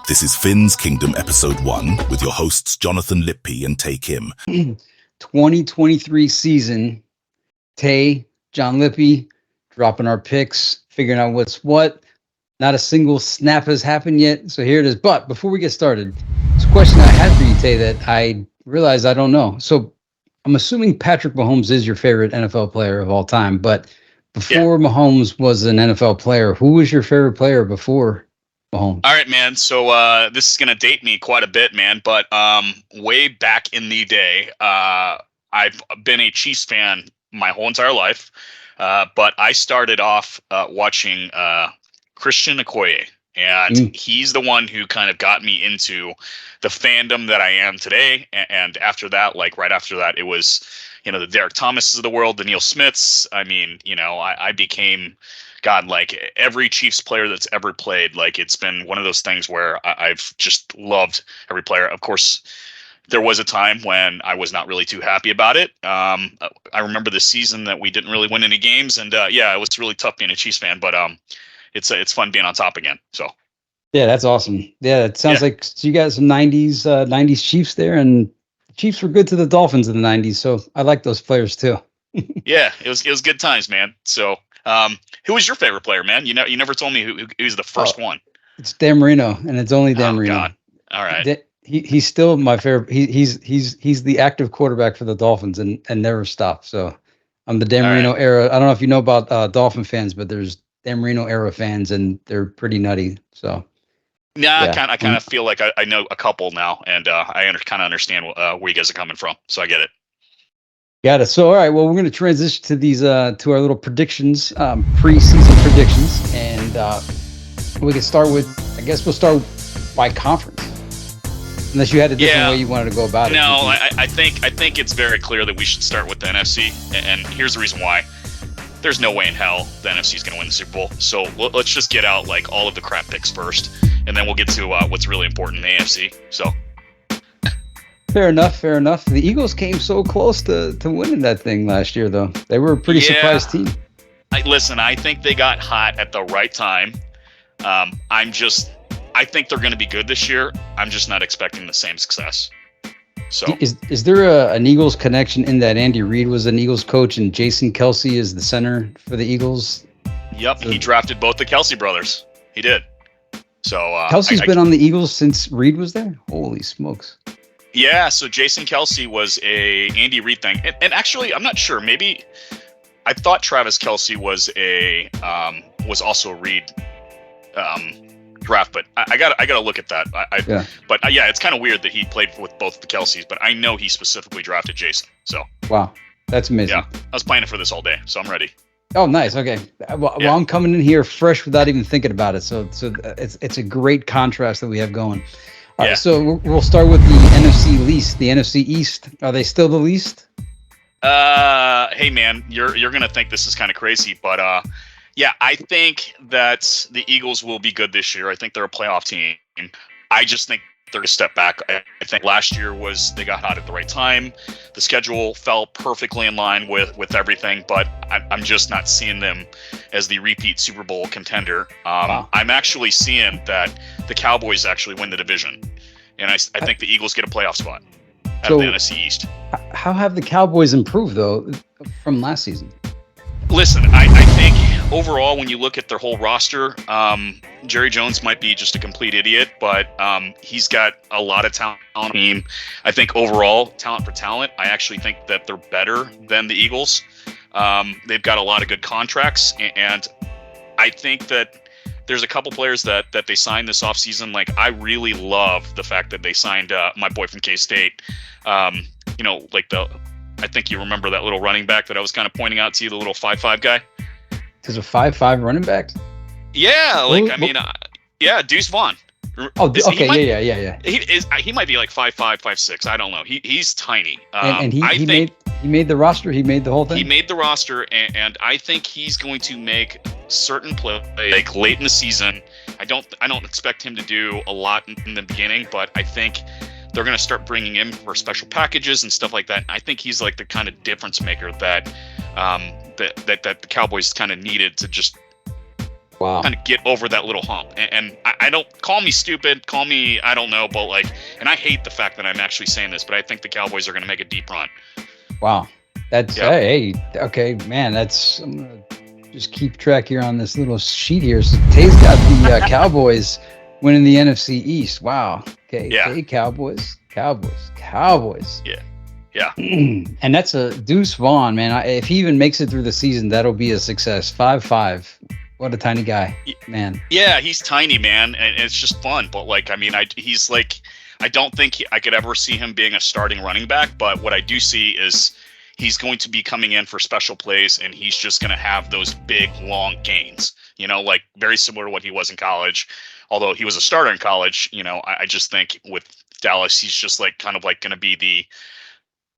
This is Phins Kingdom Episode 1 with your hosts Jonathan Lippe and Tae Kim. 2023 season, Tae, John Lippe, dropping our picks, figuring out what's what. Not a single snap has happened yet, so here it is. But before we get started, it's a question I had for you, Tae, that I realized I don't know. So I'm assuming Patrick Mahomes is your favorite NFL player of all time, but before Mahomes was an NFL player, who was your favorite player before Mahomes? All right, man. So this is going to date me quite a bit, man. But way back in the day, I've been a Chiefs fan my whole entire life. But I started off watching Christian Okoye. And he's the one who kind of got me into the fandom that I am today. And after that, right after that, it was, the Derek Thomases of the world, the Neil Smiths. I mean, I became, every Chiefs player that's ever played. It's been one of those things where I've just loved every player. Of course, there was a time when I was not really too happy about it. I remember the season that we didn't really win any games. And it was really tough being a Chiefs fan. But it's fun being on top again. So. Yeah, that's awesome. Yeah, it sounds like you got some 90s Chiefs there, and Chiefs were good to the Dolphins in the 90s, so I like those players too. Yeah, it was good times, man. So, who was your favorite player, man? You never told me who's the first one. It's Dan Marino, and it's only Dan Marino. God. All right. He's still my favorite. He's the active quarterback for the Dolphins and never stopped. So, I'm the Dan Marino era. I don't know if you know about Dolphin fans, but there's Dan Marino era fans, and they're pretty nutty. So. Yeah, I kind of feel like I know a couple now, and I kind of understand where you guys are coming from, so I get it. Got it. So, all right, well, we're going to transition to these to our little predictions, preseason predictions, and we can start with. I guess we'll start by conference, unless you had a different way you wanted to go about it. No, I think it's very clear that we should start with the NFC, and here's the reason why. There's no way in hell the NFC is going to win the Super Bowl. So let's just get out all of the crap picks first, and then we'll get to what's really important in the AFC. So fair enough. The Eagles came so close to winning that thing last year, though. They were a pretty surprised team. I think they got hot at the right time. I think they're going to be good this year. I'm just not expecting the same success. So is there an Eagles connection in that Andy Reid was an Eagles coach and Jason Kelce is the center for the Eagles? Yep, he drafted both the Kelce brothers. He did. So Kelce's been on the Eagles since Reid was there? Holy smokes. Yeah, so Jason Kelce was a Andy Reid thing. And actually, I'm not sure. Maybe I thought Travis Kelce was also a Reid draft, but I gotta look at that. But it's kind of weird that he played with both the Kelces, but I know he specifically drafted Jason. So wow, that's amazing. Yeah, I was planning for this all day, so I'm ready. Oh, nice. Okay, well, I'm coming in here fresh without even thinking about it. So it's a great contrast that we have going. All right, so we'll start with the NFC least, the NFC East. Are they still the least? Hey man, you're gonna think this is kind of crazy, but I think that the Eagles will be good this year. I think they're a playoff team. I just think they're going to step back. I think last year they got hot at the right time. The schedule fell perfectly in line with everything, but I'm just not seeing them as the repeat Super Bowl contender. I'm actually seeing that the Cowboys actually win the division, and I think the Eagles get a playoff spot out of the NFC East. How have the Cowboys improved, though, from last season? Listen, I think overall, when you look at their whole roster, Jerry Jones might be just a complete idiot, but he's got a lot of talent on the team. I think overall, talent for talent, I actually think that they're better than the Eagles. They've got a lot of good contracts, and I think that there's a couple players that they signed this offseason. I really love the fact that they signed my boy from K-State, I think you remember that little running back that I was kind of pointing out to you, the little 5'5" guy. There's a 5'5" running back? Yeah, Deuce Vaughn. Oh, okay, yeah. He might be 5'5", 5'6". I don't know. He's tiny. And he made the roster. He made the whole thing. He made the roster, and I think he's going to make certain plays late in the season. I don't expect him to do a lot in the beginning, but I think they're going to start bringing him for special packages and stuff like that. I think he's the kind of difference maker that the Cowboys kind of needed to just Wow. kind of get over that little hump. And I don't, call me stupid, call me, I don't know, but like, and I hate the fact that I'm actually saying this, but I think the Cowboys are going to make a deep run. Wow. That's, Yep. hey, okay, man, that's, I'm going to just keep track here on this little sheet here. So Tay's got the Cowboys winning the NFC East. Wow. Okay. Yeah. Tay, Cowboys. Yeah. Yeah. And that's a Deuce Vaughn, man. If he even makes it through the season, that'll be a success. 5'5". What a tiny guy, man. Yeah, he's tiny, man, and it's just fun. But like, I mean, he's like, I don't think I could ever see him being a starting running back. But what I do see is he's going to be coming in for special plays, and he's just going to have those big, long gains. You know, like very similar to what he was in college. Although he was a starter in college, you know, I just think with Dallas, he's just like kind of like going to be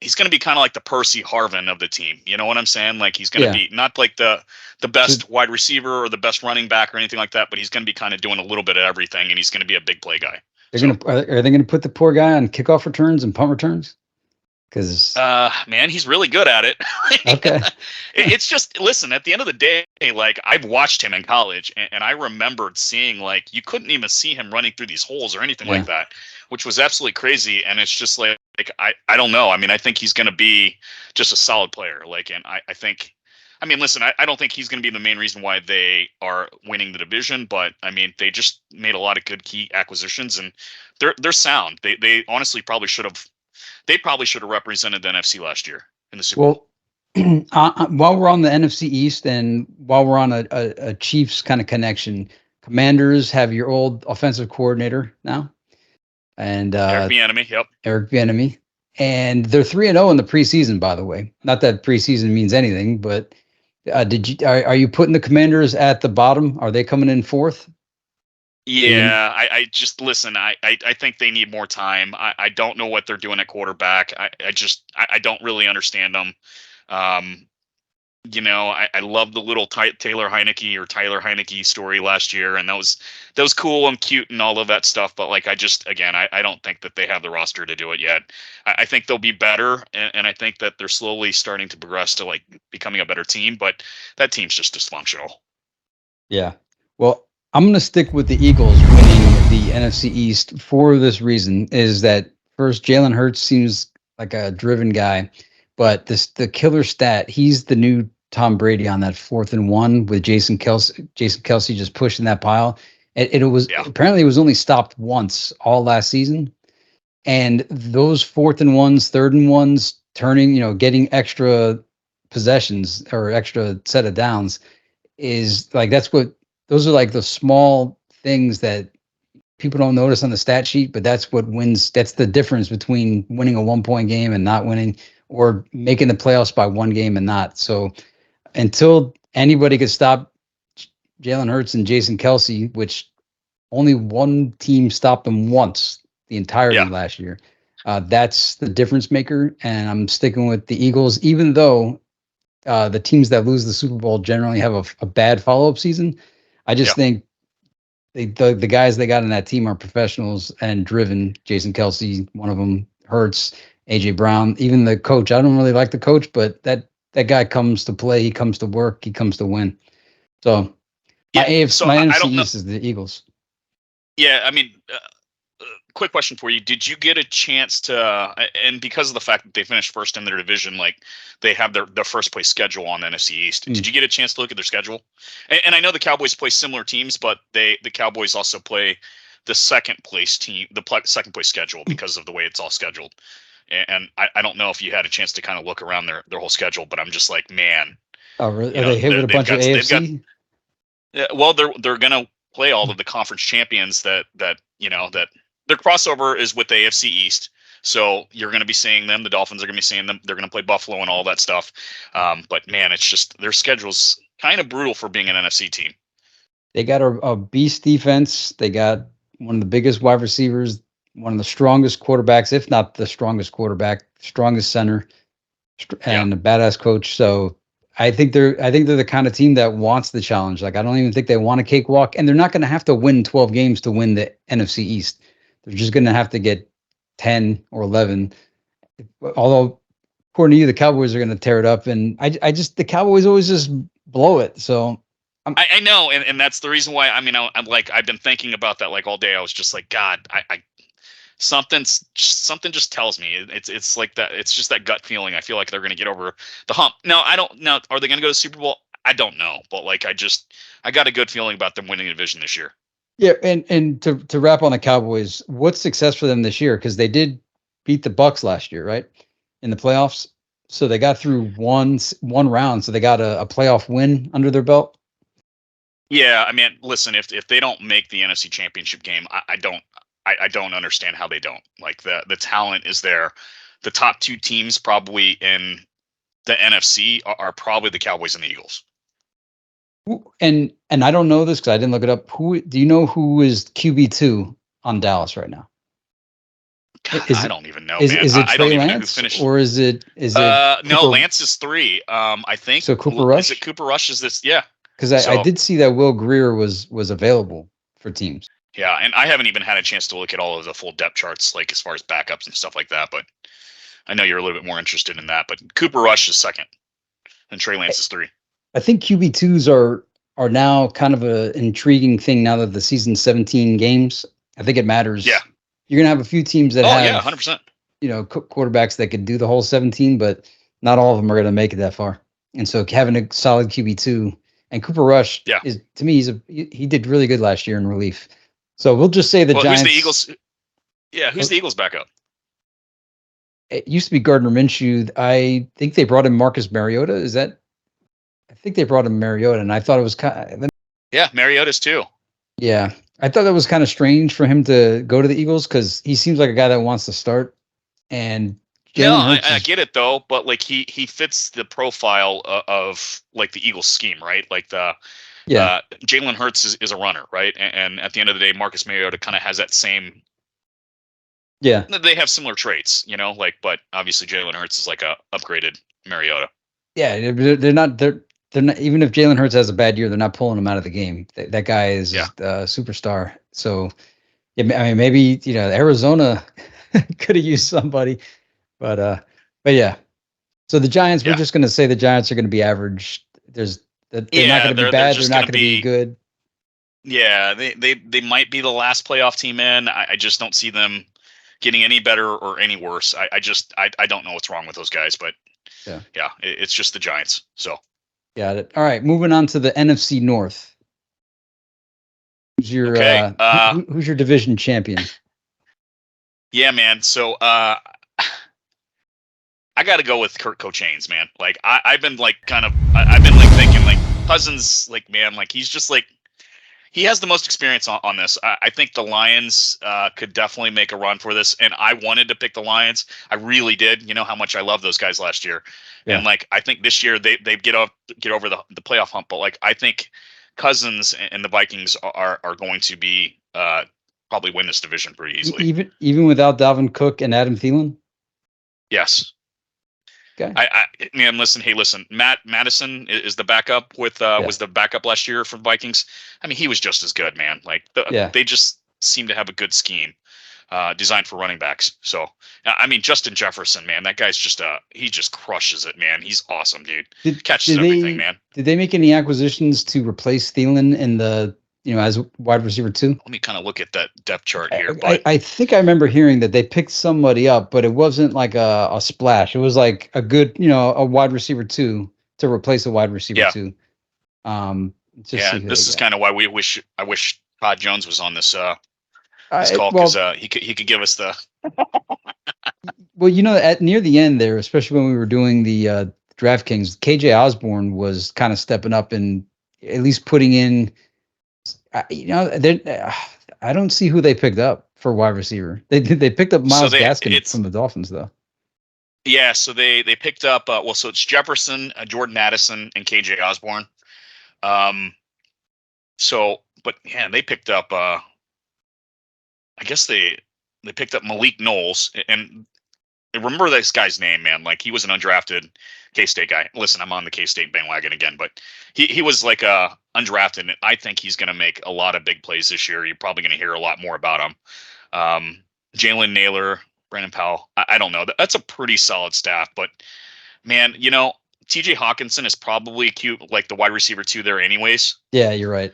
he's going to be kind of like the Percy Harvin of the team. You know what I'm saying? Like he's going to be not like the best wide receiver or the best running back or anything like that, but he's going to be kind of doing a little bit of everything, and he's going to be a big play guy. Are they going to put the poor guy on kickoff returns and punt returns? Because man, he's really good at it. Okay. It's just, listen, at the end of the day, like I've watched him in college, and I remembered seeing like you couldn't even see him running through these holes or anything like that, which was absolutely crazy. And it's just like I don't know. I mean, I think he's going to be just a solid player. Like, and I think, I mean, listen, I don't think he's going to be the main reason why they are winning the division, but I mean, they just made a lot of good key acquisitions, and they're sound. They honestly probably should have. They probably should have represented the NFC last year in the Super Bowl. While we're on the NFC East and while we're on a Chiefs kind of connection, Commanders have your old offensive coordinator now, and Eric Bieniemy, yep. Eric Bieniemy, and they're 3-0 in the preseason. By the way, not that preseason means anything, but are you putting the Commanders at the bottom? Are they coming in fourth? Yeah, I just listen. I think they need more time. I don't know what they're doing at quarterback. I don't really understand them. You know, I love the little Tyler Heineke story last year, and that was cool and cute and all of that stuff. But like, I don't think that they have the roster to do it yet. I think they'll be better, and I think that they're slowly starting to progress to like becoming a better team. But that team's just dysfunctional. Yeah. Well, I'm going to stick with the Eagles winning the NFC East for this reason, is that first, Jalen Hurts seems like a driven guy, but the killer stat, he's the new Tom Brady on that 4th and 1 with Jason Kelsey just pushing that pile. Apparently it was only stopped once all last season. And those 4th and 1s, 3rd and 1s, turning, getting extra possessions or extra set of downs is like, those are like the small things that people don't notice on the stat sheet, but that's what wins. That's the difference between winning a 1-point game and not winning, or making the playoffs by 1 game and not. So until anybody could stop Jalen Hurts and Jason Kelsey, which only one team stopped them once the entirety last year, that's the difference maker. And I'm sticking with the Eagles, even though the teams that lose the Super Bowl generally have a bad follow-up season. I just think the guys they got in that team are professionals and driven. Jason Kelsey, one of them, Hurts, AJ Brown, even the coach. I don't really like the coach, but that guy comes to play. He comes to work. He comes to win. So my NFC East is the Eagles. Yeah, I mean, quick question for you. Did you get a chance to, and because of the fact that they finished first in their division, like they have their first place schedule on the NFC East, did you get a chance to look at their schedule? And I know the Cowboys play similar teams, but the Cowboys also play the second place team, second place schedule, because of the way it's all scheduled. And I don't know if you had a chance to kind of look around their whole schedule, but I'm just like, man. Oh, really? Are they hit with a bunch of AFC? Well, they're gonna play all of the conference champions that their crossover is with the AFC East. So you're going to be seeing them. The Dolphins are going to be seeing them. They're going to play Buffalo and all that stuff. But man, it's just their schedule's kind of brutal for being an NFC team. They got a beast defense. They got one of the biggest wide receivers, one of the strongest quarterbacks, if not the strongest quarterback, strongest center, and a badass coach. So I think they're the kind of team that wants the challenge. Like, I don't even think they want a cakewalk, and they're not going to have to win 12 games to win the NFC East. They're just going to have to get 10 or 11. Although, according to you, the Cowboys are going to tear it up, and the Cowboys always just blow it. So I know, and that's the reason why. I mean, I'm like, I've been thinking about that like all day. I was just like, God, I something just tells me it's like that. It's just that gut feeling. I feel like they're going to get over the hump. Now, I don't know. Are they going to go to the Super Bowl? I don't know, but like, I got a good feeling about them winning the division this year. Yeah, and to wrap on the Cowboys, what's success for them this year? Because they did beat the Bucs last year, right, in the playoffs. So they got through one round, so they got a playoff win under their belt. Yeah, I mean, listen, if they don't make the NFC Championship game, I don't understand how they don't. Like the talent is there. The top two teams probably in the NFC are probably the Cowboys and the Eagles. And I don't know this because I didn't look it up. Who do you know who is QB2 on Dallas right now? God, Is I it don't even know, is man. is it I don't Trey even know who Lance finished. or is it No, Cooper? Lance is 3. I think. So Cooper Is it Rush? Cooper Rush? Is this? Yeah. Because I So did see that Will Greer was available for teams. yeah, and I haven't even had a chance to look at all of the full depth charts, like as far as backups and stuff like that. But I know you're a little bit more interested in that. But Cooper Rush is 2nd, and Trey Lance is 3. I think QB2s are now kind of a intriguing thing now that the season's 17 games. I think it matters. Yeah. You're gonna have a few teams that Oh have yeah, 100%. Quarterbacks that could do the whole 17, but not all of them are gonna make it that far. And so having a solid QB2 and Cooper Rush Yeah. is to me he did really good last year in relief. So we'll just say the Giants. Who's the Eagles? Yeah, who's the Eagles backup? It used to be Gardner Minshew. I think they brought in Marcus Mariota. Is that? I think they brought in Mariota, and I thought it was kind of, Yeah, Mariota's too. yeah. I thought that was kind of strange for him to go to the Eagles because he seems like a guy that wants to start. And No, Jalen Hurts I is, get it though, but like he fits the profile of like the Eagles scheme, right? Like the yeah, Jalen Hurts is a runner, right? And at the end of the day, Marcus Mariota kind of has that same. yeah, They have similar traits, like, but obviously Jalen Hurts is like a upgraded Mariota. yeah. They're not. Even if Jalen Hurts has a bad year, they're not pulling him out of the game. That guy is Yeah. a superstar. So, yeah, I mean, maybe Arizona could have used somebody, but yeah. So the Giants, we're Yeah. just going to say the Giants are going to be average. They're not Yeah, going to be they're bad. They're just not going going to to be be. good. Yeah, they might be the last playoff team in. I just don't see them getting any better or any worse. I don't know what's wrong with those guys, but Yeah. it's just the Giants. So Got it. All right, moving on to the NFC North. Who's your okay, who's your division champion? yeah, man. So I got to go with Kurt Cochains, man. Like I've been like I've been like thinking like Cousins, like man, like he's just like he has the most experience on this. I think the Lions could definitely make a run for this, and I wanted to pick the Lions. I really did. You know how much I love those guys last year, Yeah. and like I think this year they get over the playoff hump. But like I think Cousins and the Vikings are going to be probably win this division pretty easily. Even without Dalvin Cook and Adam Thielen? Yes. Okay. Man, listen. Matt Madison is the backup was the backup last year for the Vikings. I mean, he was just as good, man. Like they just seem to have a good scheme designed for running backs. So, I mean, Justin Jefferson, man, that guy's he just crushes it, man. He's awesome, dude. Catches everything, man. Did they make any acquisitions to replace Thielen in the as wide receiver 2? Let me kind of look at that depth chart here. But I think I remember hearing that they picked somebody up, but it wasn't like a splash. It was like a good, a wide receiver 2 to replace a wide receiver 2. This is kind of why I wish Todd Jones was on this call because he could give us the. Well, at near the end there, especially when we were doing the DraftKings, KJ Osborne was kind of stepping up and at least putting in. I don't see who they picked up for wide receiver. They picked up Myles Gaskin from the Dolphins, though. Yeah, so they picked up so it's Jefferson, Jordan Addison, and KJ Osborne. But yeah, they picked up. I guess they picked up Malik Knowles, and remember this guy's name, man. Like he was an undrafted K-State guy. Listen, I'm on the K-State bandwagon again, but he was like undrafted, and I think he's going to make a lot of big plays this year. You're probably going to hear a lot more about him. Jalen Naylor, Brandon Powell. I don't know. That's a pretty solid staff, but man, TJ Hawkinson is probably cute, like the wide receiver 2 there anyways. Yeah, you're right.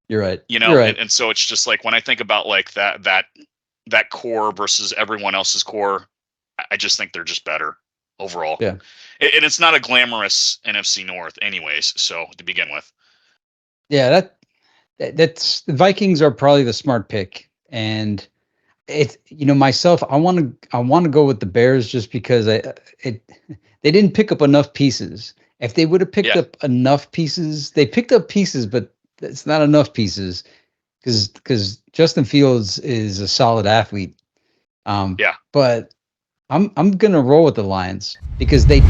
You're right. You know, You're right. and so it's just like when I think about like that core versus everyone else's core, I just think they're just better overall. Yeah. And it's not a glamorous NFC North anyways, so to begin with. Yeah, that's the Vikings are probably the smart pick. And it's, myself, I want to go with the Bears just because they didn't pick up enough pieces. If they would have picked up enough pieces, they picked up pieces, but it's not enough pieces because Justin Fields is a solid athlete. But I'm gonna roll with the Lions because they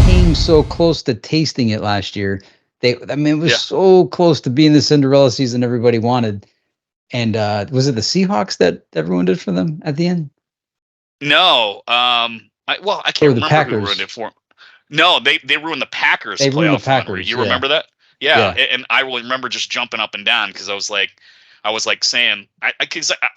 came so close to tasting it last year. It was so close to being the Cinderella season everybody wanted. And was it the Seahawks that ruined it for them at the end? No, I can't remember who ruined it for them. No, they ruined the Packers playoff run. You remember that? Yeah. And I will remember just jumping up and down because I was like saying,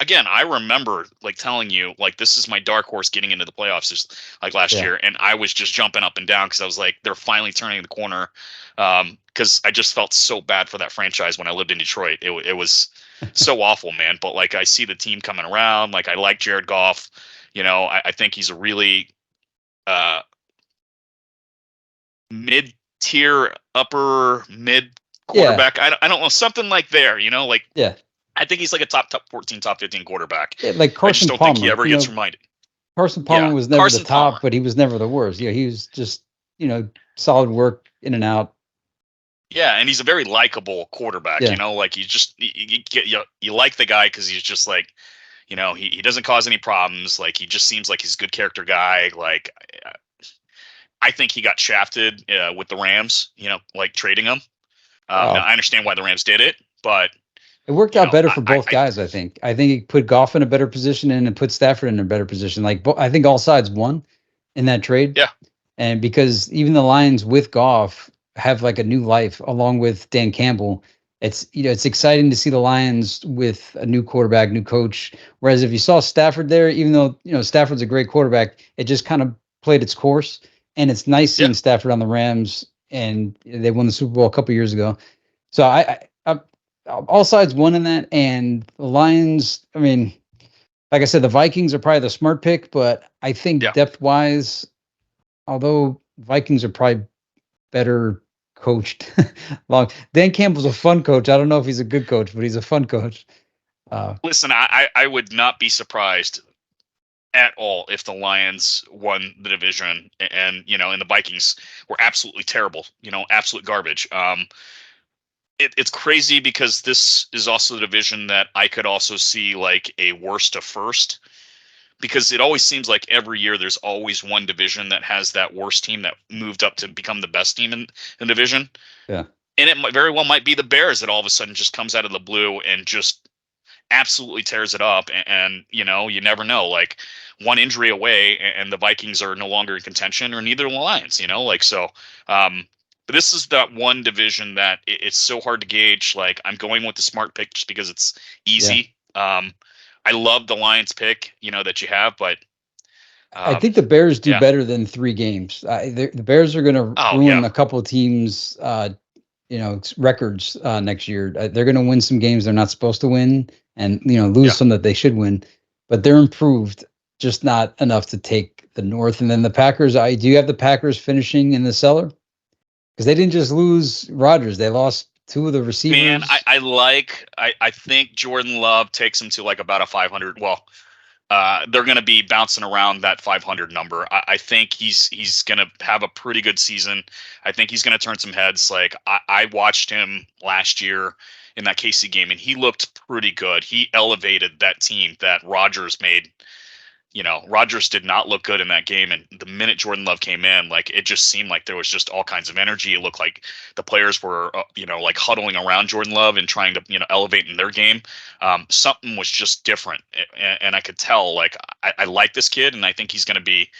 again, I remember like telling you like this is my dark horse getting into the playoffs just like last year, and I was just jumping up and down because I was like they're finally turning the corner. Because I just felt so bad for that franchise when I lived in Detroit. It was so awful, man. But like I see the team coming around. Like I like Jared Goff. I think he's a really mid-tier, upper mid quarterback. I don't know, something like there. I think he's like a top 14, top 15 quarterback. Yeah, like Carson I just don't Palmer, think he ever gets reminded. Carson Palmer was never the top, but he was never the worst. He was just solid work in and out. Yeah, and he's a very likable quarterback. Like you like the guy because he's just like, he doesn't cause any problems. Like he just seems like he's a good character guy. Like I think he got shafted with the Rams. Like trading him. Now I understand why the Rams did it, but it worked out better for both guys. I think it put Goff in a better position and it put Stafford in a better position. Like I think all sides won in that trade. Yeah, and because even the Lions with Goff have like a new life along with Dan Campbell. It's it's exciting to see the Lions with a new quarterback, new coach. Whereas if you saw Stafford there, even though Stafford's a great quarterback, it just kind of played its course. And it's nice seeing Stafford on the Rams, and they won the Super Bowl a couple years ago. So I all sides won in that, and the Lions. I mean, like I said, the Vikings are probably the smart pick, but I think depth wise, although Vikings are probably better coached. Dan Campbell's a fun coach. I don't know if he's a good coach, but he's a fun coach. Listen, I would not be surprised at all if the Lions won the division and the Vikings were absolutely terrible, absolute garbage. It's crazy because this is also the division that I could also see like a worst to first, because it always seems like every year there's always one division that has that worst team that moved up to become the best team in the division. Yeah. And it very well might be the Bears that all of a sudden just comes out of the blue and just absolutely tears it up. And you never know, like one injury away and the Vikings are no longer in contention, or neither the Lions, but this is that one division that it's so hard to gauge. Like I'm going with the smart pick just because it's easy. Yeah. I love the Lions pick, that you have, but I think the Bears do better than 3 games. The Bears are going to ruin a couple of teams, records next year. They're going to win some games they're not supposed to win, and lose some that they should win. But they're improved, just not enough to take the North. And then the Packers. Do you have the Packers finishing in the cellar? Because they didn't just lose Rodgers; they lost 2 of the receivers. Man, I think Jordan Love takes them to like about a 500. Well, they're going to be bouncing around that 500 number. I think he's going to have a pretty good season. I think he's going to turn some heads. Like I watched him last year in that KC game, and he looked pretty good. He elevated that team that Rodgers made. Rodgers did not look good in that game, and the minute Jordan Love came in, like it just seemed like there was just all kinds of energy. It looked like the players were, like huddling around Jordan Love and trying to, elevate in their game. Something was just different, and I could tell. Like I like this kid, and I think he's going to be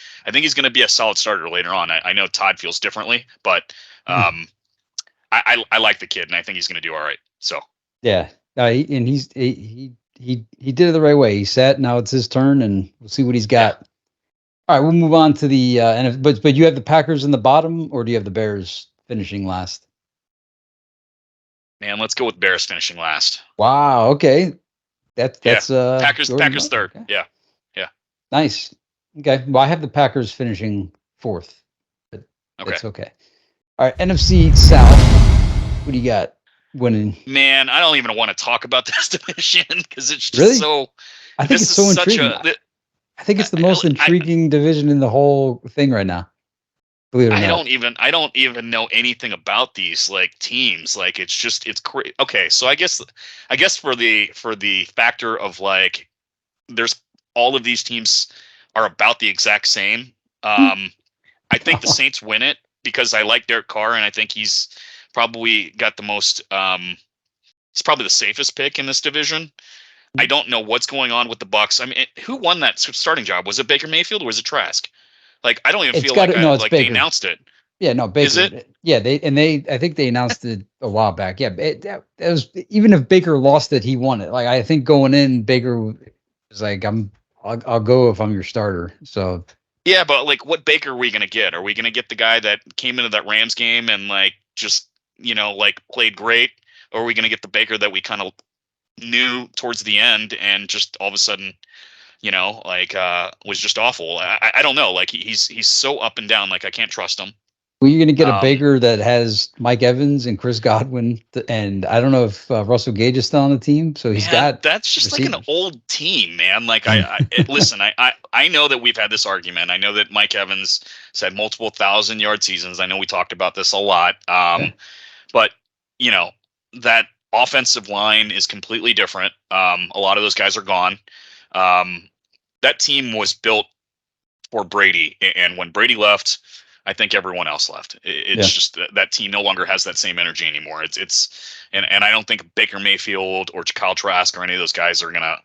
a solid starter later on. I know Todd feels differently, but I like the kid, and I think he's going to do all right. So yeah, he did it the right way. He sat. Now it's his turn, and we'll see what he's got. All right, we'll move on to the but you have the Packers in the bottom, or do you have the Bears finishing last? Man, let's go with Bears finishing last. Wow. Okay. Yeah, That's Packers third. Okay. Yeah, yeah. Nice. Okay. Well, I have the Packers finishing fourth, but Okay. that's okay. All right. NFC South. What do you got winning? Man, I don't even want to talk about this division because it's just Really? so. I think This it's is so such intriguing. a. I think it's the most intriguing division in the whole thing right now. Believe it or not. I don't even know anything about these like teams. Like it's crazy. Okay, so I guess for the factor of like there's all of these teams are about the exact same. I think the Saints win it because I like Derek Carr and I think he's probably got the most he's probably the safest pick in this division. I don't know what's going on with the Bucs. I mean, who won that starting job? Was it Baker Mayfield or was it Trask? Like I don't even It's feel got like no. It's like they Baker. announced it. Yeah, no, Baker. Is it? Yeah, I think they announced it a while back. Yeah, that was, even if Baker lost it, he won it. Like, I think going in, Baker was like, I'll go if I'm your starter. So Yeah, but like, what Baker are we gonna get? Are we gonna get the guy that came into that Rams game and like just like played great, or are we gonna get the Baker that we kind of knew towards the end and just all of a sudden, was just awful? I don't know. Like he's so up and down. Like I can't trust him. well, you're going to get a Um, Baker that has Mike Evans and Chris Godwin, and I don't know if Russell Gage is still on the team. So he's Man, got that's just like an receivers. old team, man. Like listen, I know that we've had this argument. I know that Mike Evans said multiple 1,000-yard seasons. I know we talked about this a lot. Yeah. But that offensive line is completely different. A lot of those guys are gone. That team was built for Brady, and when Brady left, I think everyone else left. It's just that team no longer has that same energy anymore. And I don't think Baker Mayfield or Kyle Trask or any of those guys are gonna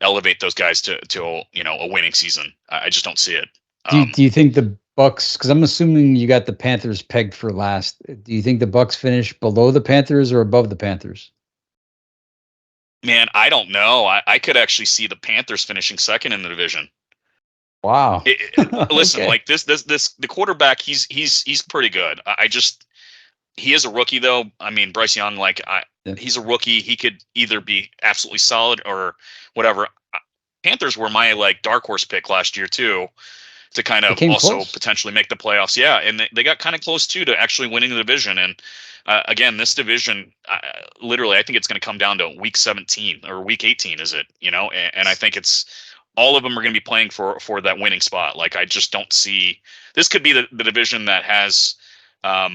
elevate those guys to a winning season. I just don't see it. Do you think the Bucks? Because I'm assuming you got the Panthers pegged for last. Do you think the Bucks finish below the Panthers or above the Panthers? Man, I don't know. I could actually see the Panthers finishing second in the division. Wow. Listen, Okay. like the quarterback, he's pretty good. He is a rookie though. I mean, Bryce Young, he's a rookie. He could either be absolutely solid or whatever. Panthers were my like dark horse pick last year too, to kind They of came also close. potentially make the playoffs. Yeah, and they got kind of close too to actually winning the division. And again, this division, literally, I think it's going to come down to week 17 or week 18, is it? And I think it's all of them are going to be playing for that winning spot. Like I just don't see this could be the division that has a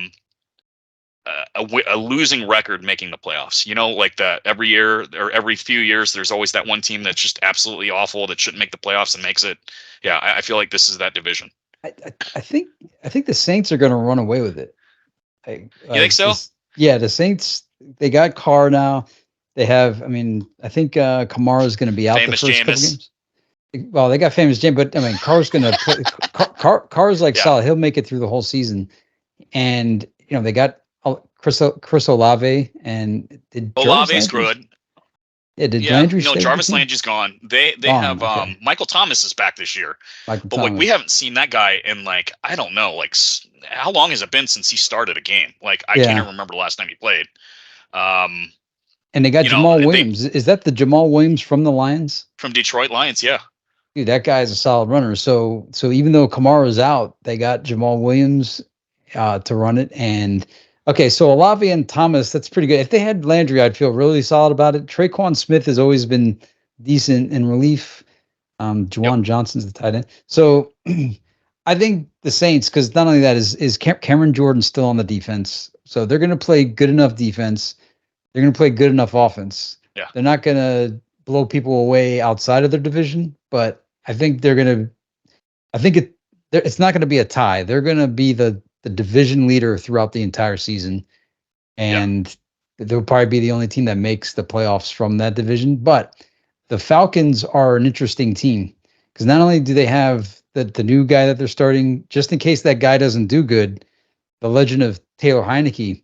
losing record making the playoffs. Like every year or every few years, there's always that one team that's just absolutely awful that shouldn't make the playoffs and makes it. Yeah, I feel like this is that division. I think the Saints are going to run away with it. You think so? The Saints, they got Carr now. They have, I mean, I think Kamara is going to be out Famous the first couple Jameis. games. Well, they got famous James, but I mean, Carr's going to play. Carr's like solid. He'll make it through the whole season. And they got Chris Olave and did Olave's good. Yeah, did Landry stay? Jarvis Landry's gone. They have okay. Michael Thomas is back this year. Michael but Thomas. like we haven't seen that guy in like I don't know, like how long has it been since he started a game? Like I can't even remember the last time he played. And they got Jamal Williams. Is that the Jamal Williams from the Lions? From Detroit Lions, yeah. Dude, that guy's a solid runner. So even though Kamara's out, they got Jamal Williams to run it. And okay, so Olave and Thomas, that's pretty good. If they had Landry, I'd feel really solid about it. Traquan Smith has always been decent in relief. Juwan Johnson's the tight end. So I think the Saints, because not only that is Cameron Jordan still on the defense. So they're going to play good enough defense. They're going to play good enough offense. Yeah. They're not going to blow people away outside of their division, but I think they're going to. I think it's not going to be a tie. They're going to be the division leader throughout the entire season, and they'll probably be the only team that makes the playoffs from that division. But the Falcons are an interesting team because not only do they have the new guy that they're starting, just in case that guy doesn't do good, the legend of Taylor Heineke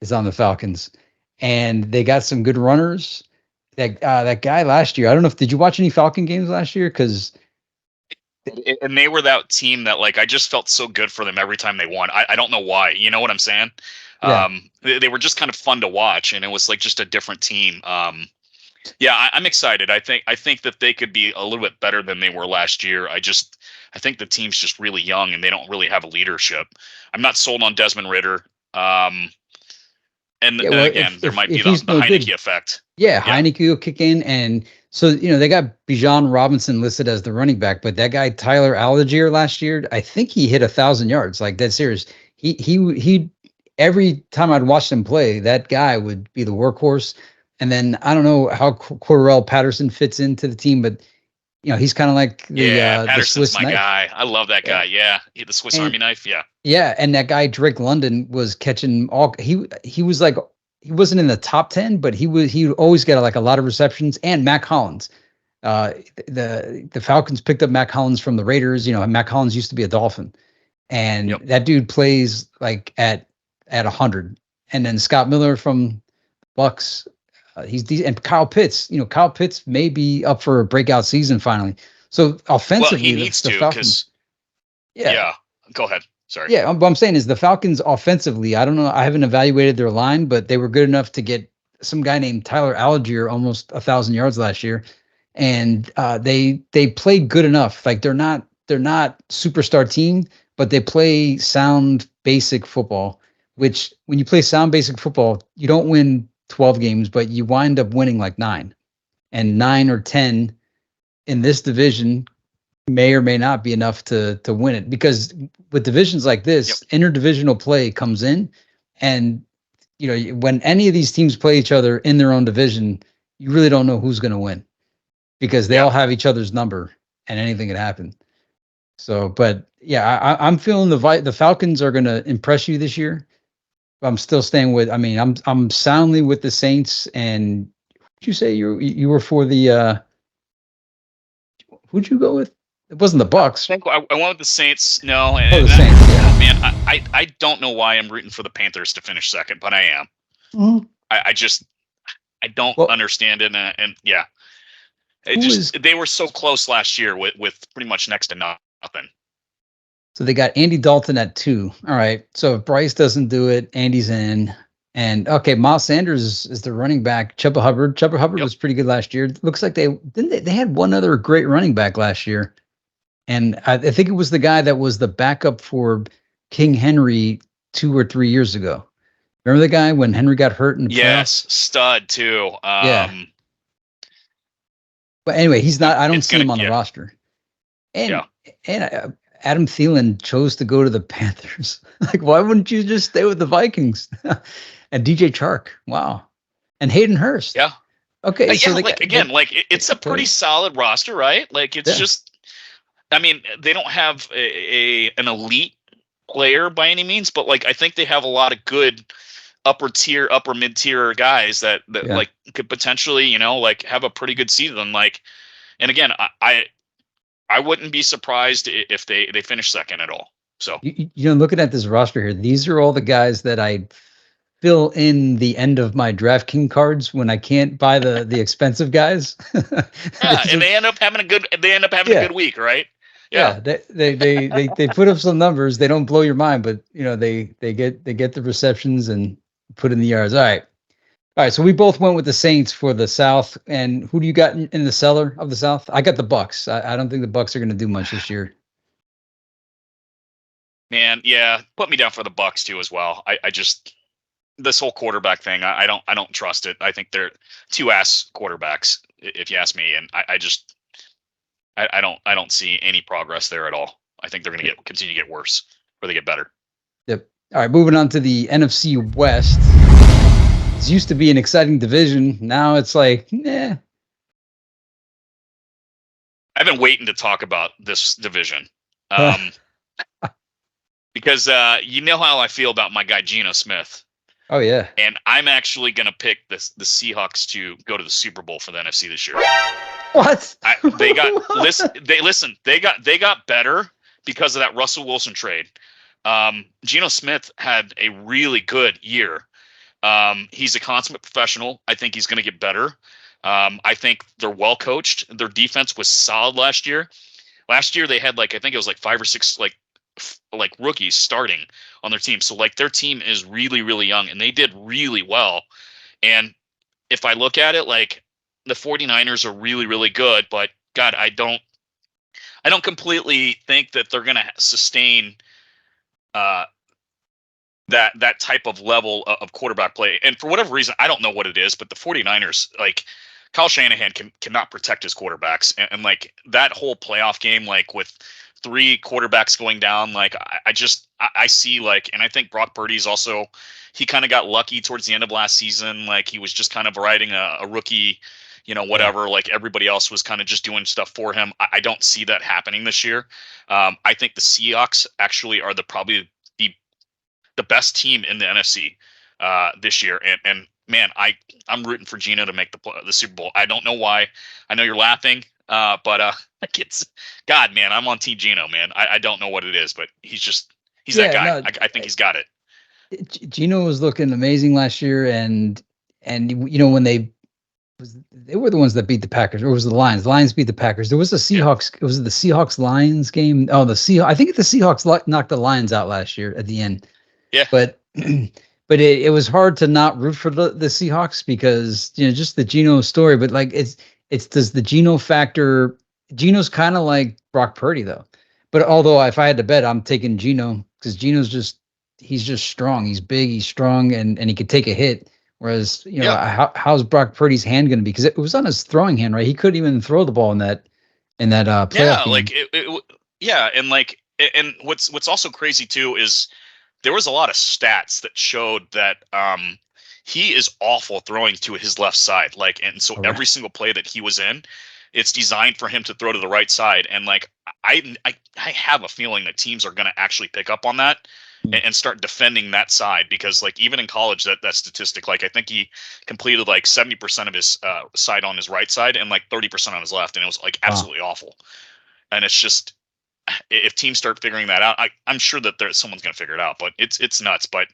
is on the Falcons, and they got some good runners. That guy last year, I don't know if did you watch any Falcon games last year? Because And they were that team that like I just felt so good for them every time they won. I don't know why. You know what I'm saying? Yeah. They were just kind of fun to watch, and it was like just a different team. Yeah, I'm excited. I think that they could be a little bit better than they were last year. I think the team's just really young and they don't really have a leadership. I'm not sold on Desmond Ritter. And Yeah, then well, again, there might be if the he's no Heineke good, effect. yeah, Yeah. Heineke will kick in, and so they got Bijan Robinson listed as the running back, but that guy Tyler Algier last year, I think he hit 1,000 yards. Like that's serious. He. Every time I'd watch him play, that guy would be the workhorse. And then I don't know how Cordarrelle Patterson fits into the team, but he's kind of like Yeah, the Patterson's Swiss my knife. guy. I love that Yeah. guy. Yeah, the Swiss And Army knife. Yeah. yeah, and that guy Drake London was catching all. He was like he wasn't in the top 10, but he always got like a lot of receptions. And Mac Hollins, uh, the Falcons picked up Mac Hollins from the Raiders. Mac Hollins used to be a Dolphin, and Yep. that dude plays like at 100. And then Scott Miller from Bucs, he's decent. And Kyle Pitts. Kyle Pitts may be up for a breakout season finally. So Well, he offensively, needs the to because Falcons, yeah. yeah. Go ahead. Sorry. Yeah, what I'm saying is the Falcons offensively, I don't know, I haven't evaluated their line, but they were good enough to get some guy named Tyler Algier almost 1,000 yards last year, and they play good enough. Like they're not superstar team, but they play sound basic football. Which when you play sound basic football, you don't win 12 games, but you wind up winning like 9, and 9 or 10 in this division may or may not be enough to win it, because with divisions like this, interdivisional play comes in, and when any of these teams play each other in their own division, you really don't know who's going to win because they all have each other's number and anything can happen. So, but yeah, I'm feeling the Falcons are going to impress you this year. I'm still staying with. I mean, I'm soundly with the Saints. And who'd you say you were for the? Who'd you go with? It wasn't the Bucks. I think I went with the Saints. No, Oh, the Saints. Yeah. Man, I don't know why I'm rooting for the Panthers to finish second, but I am. Mhm. I don't understand it, and yeah, they were so close last year with pretty much next to nothing. So they got Andy Dalton at 2. All right. So if Bryce doesn't do it, Andy's in. And okay, Miles Sanders is the running back. Chuba Hubbard was pretty good last year. Looks like they had one other great running back last year. And I think it was the guy that was the backup for King Henry 2 or 3 years ago. Remember the guy when Henry got hurt in the Yes, playoffs? stud too. Yeah. But anyway, he's not. I don't see him on the roster. And Adam Thielen chose to go to the Panthers. Like, why wouldn't you just stay with the Vikings? And DJ Chark, wow, and Hayden Hurst. Yeah. Okay. So it's a pretty solid roster, right? Like it's just. I mean, they don't have an elite player by any means, but like I think they have a lot of good upper mid tier guys that like could potentially like have a pretty good season. Like, and again, I wouldn't be surprised if they finish second at all. So looking at this roster here, these are all the guys that I fill in the end of my DraftKings cards when I can't buy the expensive guys. Yeah, and they end up having a good week, right? Yeah, they put up some numbers. They don't blow your mind, but they get the receptions and put in the yards. All right. So we both went with the Saints for the South. And who do you got in the cellar of the South? I got the Bucs. I don't think the Bucs are going to do much this year. Man, yeah, put me down for the Bucs too as well. I just this whole quarterback thing. I don't trust it. I think they're two ass quarterbacks, if you ask me, and I don't see any progress there at all. I think they're going to continue to get worse, or they get better. Yep. All right, moving on to the NFC West. It used to be an exciting division. Now it's like, I've been waiting to talk about this division, because you know how I feel about my guy Geno Smith. Oh yeah. And I'm actually going to pick the Seahawks to go to the Super Bowl for the NFC this year. What? They got better because of that Russell Wilson trade. Geno Smith had a really good year. He's a consummate professional. I think he's going to get better. I think they're well coached. Their defense was solid last year. Last year they had like, I think it was like 5 or 6 like rookies starting on their team. So like their team is really, really young, and they did really well. And if I look at it, like the 49ers are really, really good, but God, I don't completely think that they're going to sustain uh, that type of level of quarterback play. And for whatever reason, I don't know what it is, but the 49ers, like Kyle Shanahan cannot protect his quarterbacks. And like that whole playoff game, like with 3 quarterbacks going down, like I see like, and I think Brock Purdy's also, he kind of got lucky towards the end of last season. Like he was just kind of riding a rookie, whatever, like everybody else was kind of just doing stuff for him. I don't see that happening this year. I think the Seahawks actually are probably the best team in the NFC this year. And man, I'm rooting for Gino to make the Super Bowl. I don't know why. I know you're laughing, but it's God, man. I'm on Team Gino, man. I don't know what it is, but he's that guy. No, I think he's got it. Gino was looking amazing last year, and when they were the ones that beat the Packers, or was it the Lions? The Lions beat the Packers. There was a Seahawks. Yeah. It was the Seahawks-Lions game. Oh, I think the Seahawks knocked the Lions out last year at the end. Yeah. But it was hard to not root for the Seahawks because just the Geno story. But like it's does the Geno factor? Geno's kind of like Brock Purdy though. But although if I had to bet, I'm taking Geno because Geno's he's just strong. He's big. He's strong, and he could take a hit. Whereas how's Brock Purdy's hand going to be? Because it was on his throwing hand, right? He couldn't even throw the ball in that playoff game. Like and like and what's also crazy too is there was a lot of stats that showed that he is awful throwing to his left side. Like, and so every single play that he was in, it's designed for him to throw to the right side. And like I have a feeling that teams are going to actually pick up on that and start defending that side, because like even in college, that statistic, like I think he completed like 70% of his side on his right side and like 30% on his left, and it was like absolutely awful. And it's just, if teams start figuring that out, I'm sure that someone's going to figure it out, but it's nuts. But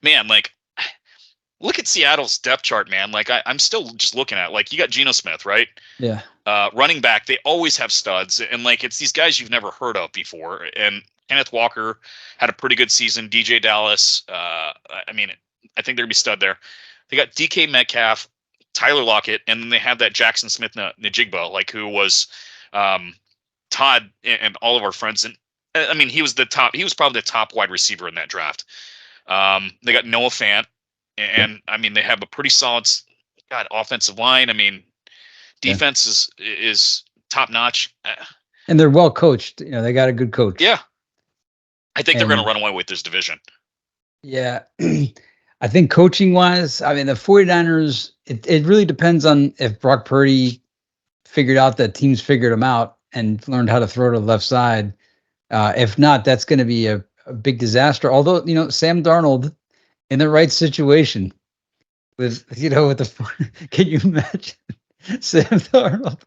man, like look at Seattle's depth chart, man. Like I'm still just looking at, like, you got Geno Smith, right? Yeah. Running back, they always have studs, and like it's these guys you've never heard of before. And Kenneth Walker had a pretty good season. DJ Dallas, I mean, I think they're gonna be stud there. They got DK Metcalf, Tyler Lockett, and then they have that Jackson Smith Najigba, like who was Todd and all of our friends. And I mean, he was probably the top wide receiver in that draft. They got Noah Fant, and I mean, they have a pretty solid offensive line. I mean, defense is top notch, and they're well coached. They got a good coach. Yeah, I think they're going to run away with this division. Yeah, I think coaching wise, I mean, the 49ers. It really depends on if Brock Purdy figured out that teams figured him out and learned how to throw to the left side. If not, that's going to be a big disaster. Although Sam Darnold, in the right situation, with the can you imagine Sam Darnold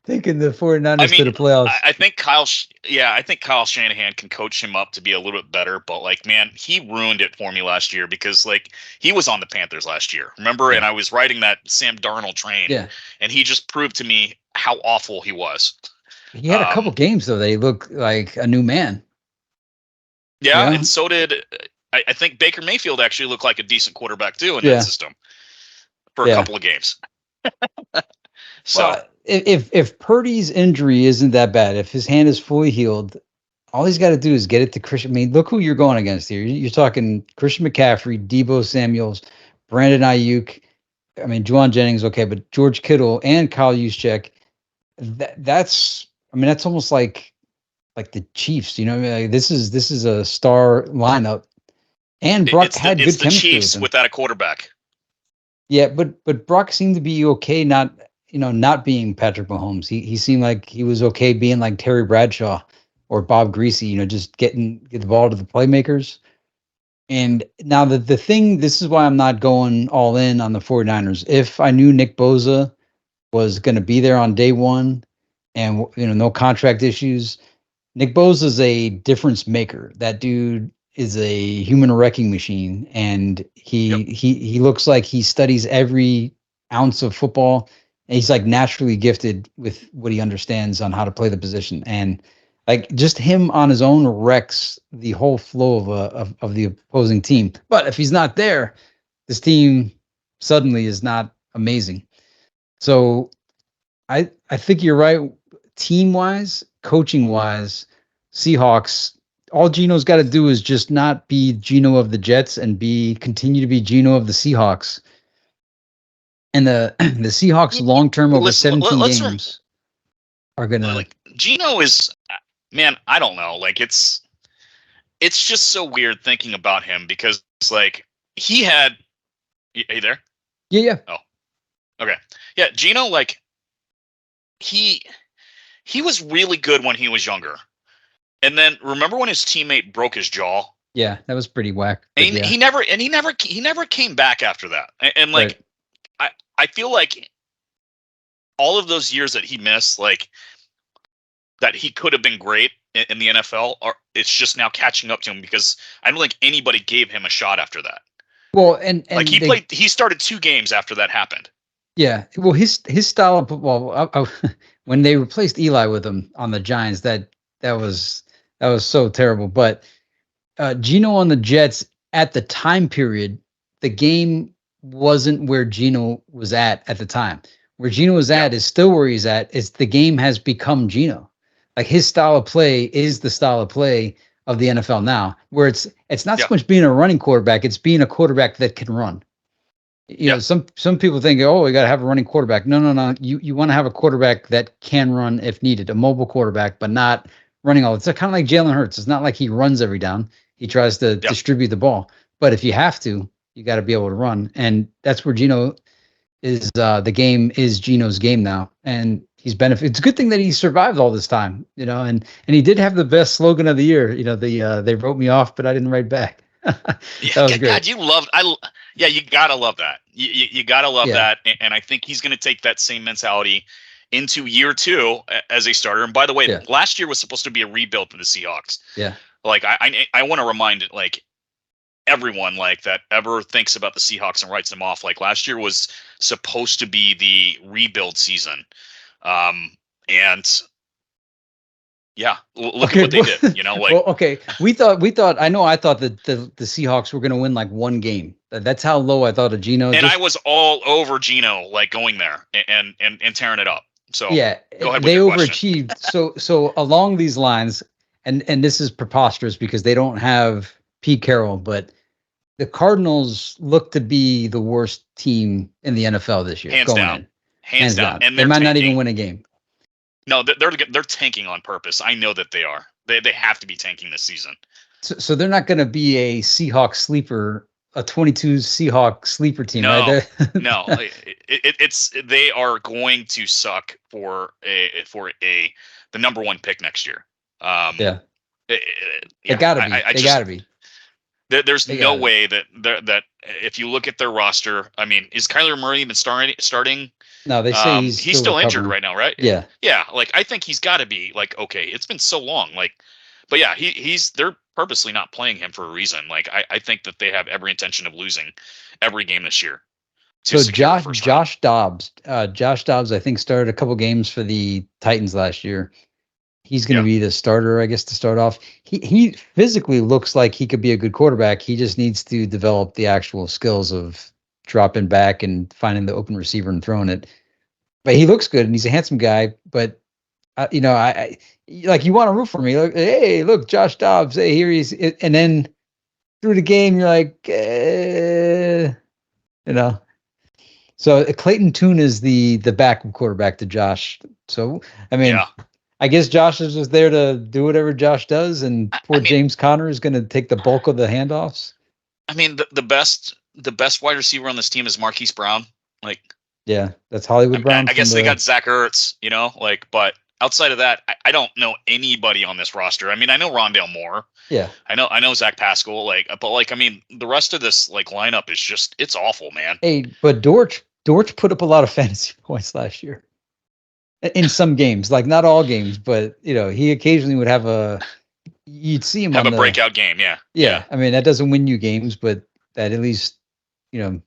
taking the 49ers to the playoffs? I think Kyle Shanahan can coach him up to be a little bit better, but like, man, he ruined it for me last year, because like he was on the Panthers last year, remember? Yeah. And I was riding that Sam Darnold train, and he just proved to me how awful he was. He had a couple games though. They looked like a new man. Yeah, and so did I think Baker Mayfield actually looked like a decent quarterback too in that system for a couple of games. So well, if Purdy's injury isn't that bad, if his hand is fully healed, all he's got to do is get it to Christian. I mean, look who you're going against here. You're talking Christian McCaffrey, Deebo Samuels, Brandon Ayuk. I mean, Juwan Jennings, okay, but George Kittle and Kyle Juszczyk. That's almost like the Chiefs. Like this is a star lineup. And Brock had good chemistry. It's the Chiefs without a quarterback. Yeah, but Brock seemed to be okay not being Patrick Mahomes. He seemed like he was okay being like Terry Bradshaw or Bob Greasy, just get the ball to the playmakers. And now the thing, this is why I'm not going all in on the 49ers. If I knew Nick Bosa was going to be there on day one and no contract issues, Nick Bosa is a difference maker. That dude is a human wrecking machine, and he looks like he studies every ounce of football. And he's like naturally gifted with what he understands on how to play the position. And like just him on his own wrecks the whole flow of the opposing team. But if he's not there, this team suddenly is not amazing. So I think you're right. Team wise, coaching wise, Seahawks. All Geno's got to do is just not be Geno of the Jets and continue to be Geno of the Seahawks. And the Seahawks long term over 17 games are gonna like Geno is, man. I don't know. Like it's just so weird thinking about him because it's like he had. Are you there? Yeah. Oh, okay. Yeah, Geno, like he was really good when he was younger, and then remember when his teammate broke his jaw? Yeah, that was pretty whack. And Yeah. he never came back after that. And like I feel like all of those years that he missed, like that he could have been great in the NFL, it's just now catching up to him because I don't think anybody gave him a shot after that. Well, and like he started 2 games after that happened. Yeah, well, his style of football. When they replaced Eli with him on the Giants, that was so terrible. But Geno on the Jets at the time period, the game wasn't where Geno was at the time. Where Geno was at is still where he's at. Is the game has become Geno. Like his style of play is the style of play of the NFL now, where it's not so much being a running quarterback, it's being a quarterback that can run. You know, some people think, oh, we got to have a running quarterback. No. You want to have a quarterback that can run if needed, a mobile quarterback, but not running all. It's kind of like Jalen Hurts. It's not like he runs every down. He tries to distribute the ball. But if you have to, you got to be able to run. And that's where Geno is. The game is Geno's game now. And he's benefited. It's a good thing that he survived all this time, you know, and he did have the best slogan of the year. You know, they wrote me off, but I didn't write back. That was great. God, you gotta love that. You gotta love that, and I think he's gonna take that same mentality into year 2 as a starter. And by the way, last year was supposed to be a rebuild for the Seahawks. Yeah, like I want to remind like everyone like that ever thinks about the Seahawks and writes them off. Like last year was supposed to be the rebuild season, and. Yeah, look at what they did. You know, like we thought. I thought that the Seahawks were going to win like one game. That's how low I thought of Geno. And I was all over Geno, like going there and tearing it up. So yeah, go ahead with they your overachieved. So along these lines, and this is preposterous because they don't have Pete Carroll, but the Cardinals look to be the worst team in the NFL this year. Hands down. And they might not even win a game. No, they're tanking on purpose. I know that they are. They have to be tanking this season. So they're not going to be a Seahawks sleeper, a 22 Seahawks sleeper team, no, right? No, it's they are going to suck for the number 1 pick next year. They got to be. They got to be. There's no way that if you look at their roster, I mean, is Kyler Murray even starting? No, they say he's still injured right now, right? Yeah. Yeah, like I think he's got to be like, okay, it's been so long, like, but yeah, they're purposely not playing him for a reason. Like I think that they have every intention of losing every game this year. So Josh Dobbs, I think started a couple games for the Titans last year. He's going to be the starter, I guess, to start off. He physically looks like he could be a good quarterback. He just needs to develop the actual skills of dropping back and finding the open receiver and throwing it. But he looks good and he's a handsome guy. But you know, I like you want to root for me. Like, hey, look, Josh Dobbs. Hey, here he's. And then through the game, you're like, you know. So Clayton Tune is the backup quarterback to Josh. So I mean. Yeah. I guess Josh is just there to do whatever Josh does, and James Conner is going to take the bulk of the handoffs. I mean, the best wide receiver on this team is Marquise Brown. Like, yeah, that's Hollywood Brown. I guess they got Zach Ertz, you know, like, but outside of that, I don't know anybody on this roster. I mean, I know Rondale Moore. Yeah, I know Zach Pascal. Like, but like, I mean, the rest of this like lineup is just it's awful, man. Hey, but Dortch put up a lot of fantasy points last year. In some games, like not all games, but you know, he occasionally would you'd see him have a breakout game. Yeah. I mean, that doesn't win you games, but that at least, you know,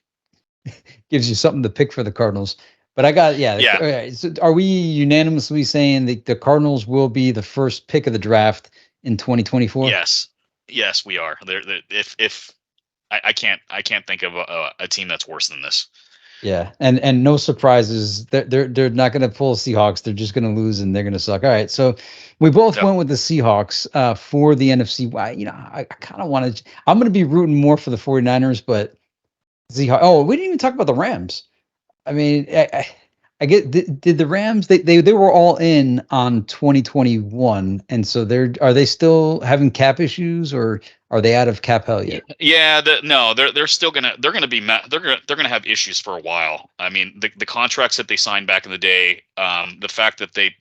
gives you something to pick for the Cardinals. But I got Yeah. okay, so are we unanimously saying that the Cardinals will be the first pick of the draft in 2024? Yes. Yes, we are. If I can't think of a team that's worse than this. Yeah, and no surprises. They're not going to pull Seahawks. They're just going to lose and they're going to suck. All right, so we both Yep. went with the Seahawks for the NFC. Why? I kind of wanted. I'm going to be rooting more for the 49ers, but Seahawks. Oh, we didn't even talk about the Rams. I mean, I get did the Rams they were all in on 2021, and so are they still having cap issues or are they out of cap hell yet? Yeah, they're still they're gonna have issues for a while. I mean, the contracts that they signed back in the day, the fact that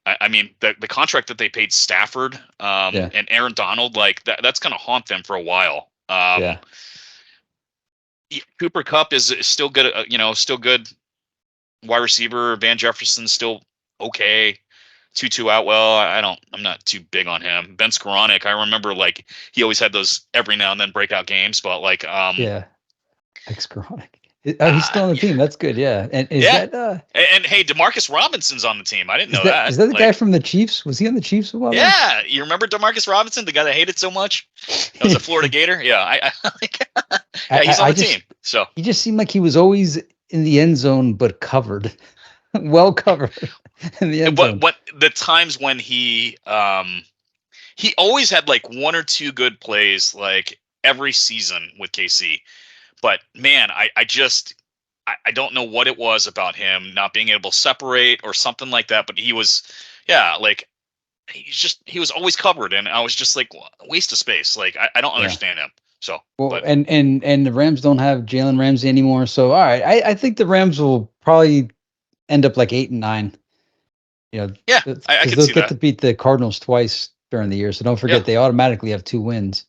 I mean, the contract that they paid Stafford, Yeah. and Aaron Donald, like that's gonna haunt them for a while. Yeah. Cooper Kupp is still good, still good wide receiver. Van Jefferson's still okay. Tutu Atwell, I'm not too big on him. Ben Skoranek, I remember like he always had those every now and then breakout games, but like Yeah. Ex-chronic. Oh, he's still on the team. That's good. Yeah. And is yeah. that and hey, Demarcus Robinson's on the team. I didn't know that. Is that the guy from the Chiefs? Was he on the Chiefs a while back? Yeah, you remember Demarcus Robinson, the guy that hated so much? That was a Florida Gator. Yeah, yeah, he's on the team. So he just seemed like he was always in the end zone, but covered, well covered in the end zone. What the times when he always had like one or two good plays like every season with KC. But man, I don't know what it was about him not being able to separate or something like that. But he was, like he was always covered, and I was just like, waste of space. Like I don't understand him. So well, and the Rams don't have Jalen Ramsey anymore. So all right, I think the Rams will probably end up like 8-9. Yeah, I can they'll see get that. to beat the Cardinals twice during the year. So don't forget they automatically have 2 wins.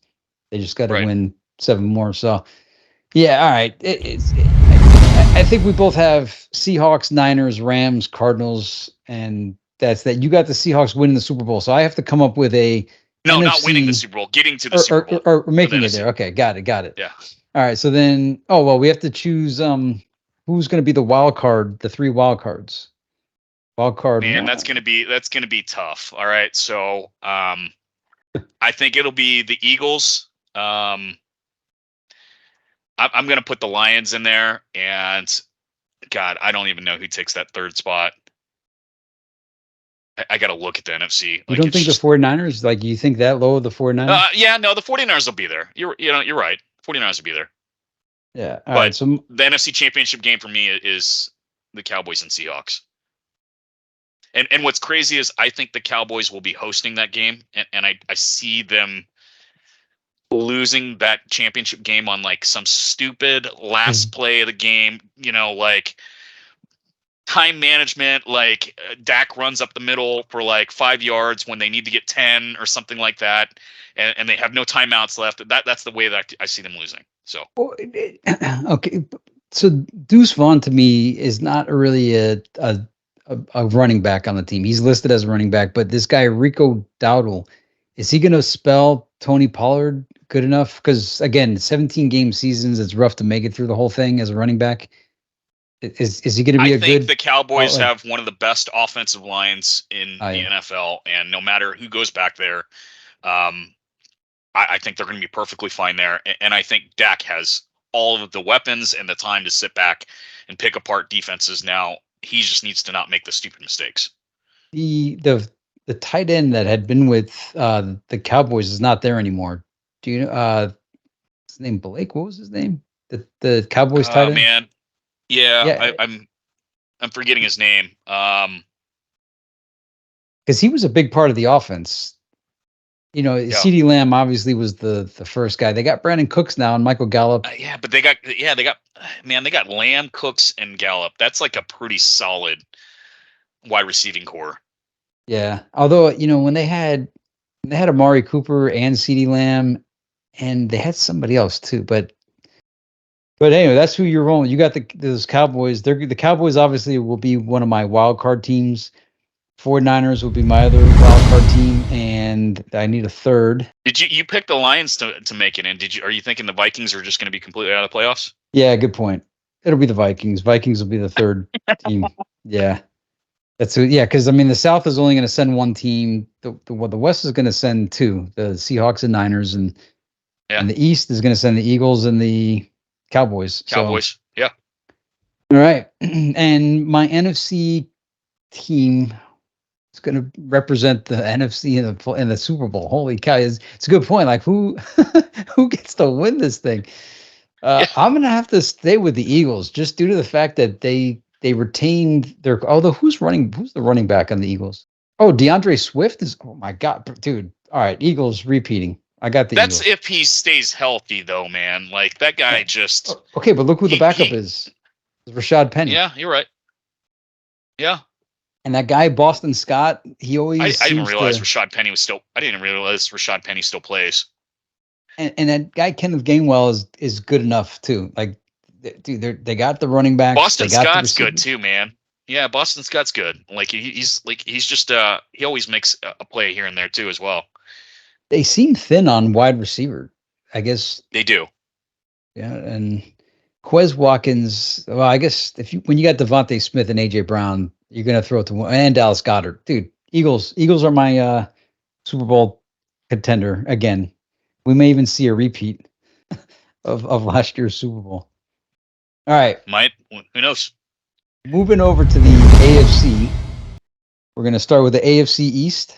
They just got to win 7 more. So yeah, all right. I think we both have Seahawks, Niners, Rams, Cardinals, and that's that. You got the Seahawks winning the Super Bowl, so I have to come up with a no, NFC, not winning the Super Bowl, getting to the Super Bowl, or making it there. Okay, got it. Yeah. All right. So then, we have to choose who's going to be the wild card, the 3 wild cards. Wild card. Man, that's gonna be tough. All right, so I think it'll be the Eagles. I'm gonna put the Lions in there, and God, I don't even know who takes that 3rd spot. I got to look at the NFC. You don't think the 49ers, like you think that low of the 49ers? Yeah, no, the 49ers will be there. You're right. 49ers will be there. Yeah. All right. So the NFC Championship game for me is the Cowboys and Seahawks. And what's crazy is I think the Cowboys will be hosting that game, and I see them losing that championship game on like some stupid last play of the game, like time management, like Dak runs up the middle for like 5 yards when they need to get 10 or something like that, and they have no timeouts left. That's the way that I see them losing. So okay, so Deuce Vaughn to me is not really a running back on the team. He's listed as a running back, but this guy Rico Dowdle, is he going to spell Tony Pollard good enough? Because again, 17 game seasons, it's rough to make it through the whole thing as a running back. Is he going to be I think the Cowboys have one of the best offensive lines in the NFL, and no matter who goes back there, I think they're going to be perfectly fine there. And I think Dak has all of the weapons and the time to sit back and pick apart defenses. Now he just needs to not make the stupid mistakes. The tight end that had been with the Cowboys is not there anymore. Do you know his name? Blake? What was his name? The Cowboys tight end? Man. Yeah. I'm forgetting his name. Because he was a big part of the offense. CeeDee Lamb obviously was the first guy. They got Brandon Cooks now and Michael Gallup. But they got Lamb, Cooks, and Gallup. That's like a pretty solid wide receiving core. Yeah. Although, when they had Amari Cooper and CeeDee Lamb, and they had somebody else too, but anyway, that's who you're rolling. You got those Cowboys. The Cowboys obviously will be one of my wild card teams. 49ers will be my other wild card team, and I need a third. Did you pick the Lions to make it in? Are you thinking the Vikings are just going to be completely out of the playoffs? Yeah, good point. It'll be the Vikings. Vikings will be the third team. Yeah. Because I mean the South is only going to send one team. The West is going to send two, the Seahawks and Niners, and the East is going to send the Eagles and the Cowboys. Cowboys. Yeah. All right. And my NFC team is going to represent the NFC in the Super Bowl. Holy cow. It's a good point. Like who who gets to win this thing? I'm going to have to stay with the Eagles just due to the fact that they retained their, although who's the running back on the Eagles? Oh, DeAndre Swift oh my God, dude. All right. Eagles repeating. I got the That's Eagles. if he stays healthy though, man. Like that guy just. Okay. But look who the backup is. It's Rashad Penny. Yeah, you're right. Yeah. And that guy, Boston Scott, he always I didn't realize Rashad Penny was still. I didn't realize Rashad Penny still plays. And that guy Kenneth Gainwell is good enough too. Like, dude, they got the running backs. Boston Scott's good too, man. Yeah, Boston Scott's good. Like he's just he always makes a play here and there too as well. They seem thin on wide receiver. I guess they do. Yeah, and Quez Watkins. Well, I guess when you got Devontae Smith and AJ Brown, you're gonna throw it to one, and Dallas Goedert, dude. Eagles are my Super Bowl contender again. We may even see a repeat of last year's Super Bowl. All right. Who knows? Moving over to the AFC. We're going to start with the AFC East.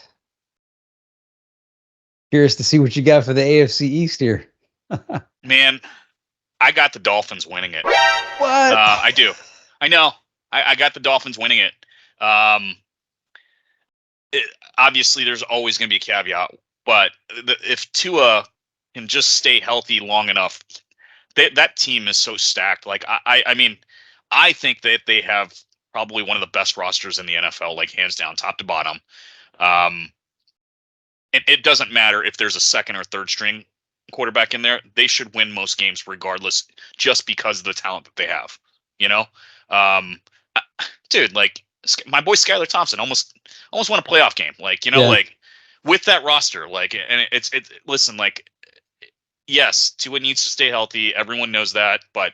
Curious to see what you got for the AFC East here. Man, I got the Dolphins winning it. What? I do. I know. I got the Dolphins winning it. Obviously, there's always going to be a caveat, but if Tua can just stay healthy long enough, that team is so stacked. Like I mean, I think that they have probably one of the best rosters in the NFL, like hands down, top to bottom. It doesn't matter if there's a second or third string quarterback in there; they should win most games regardless, just because of the talent that they have. You know, dude, like my boy Skylar Thompson almost won a playoff game. Like like with that roster, like, and it's listen, like. Yes, Tua needs to stay healthy. Everyone knows that, but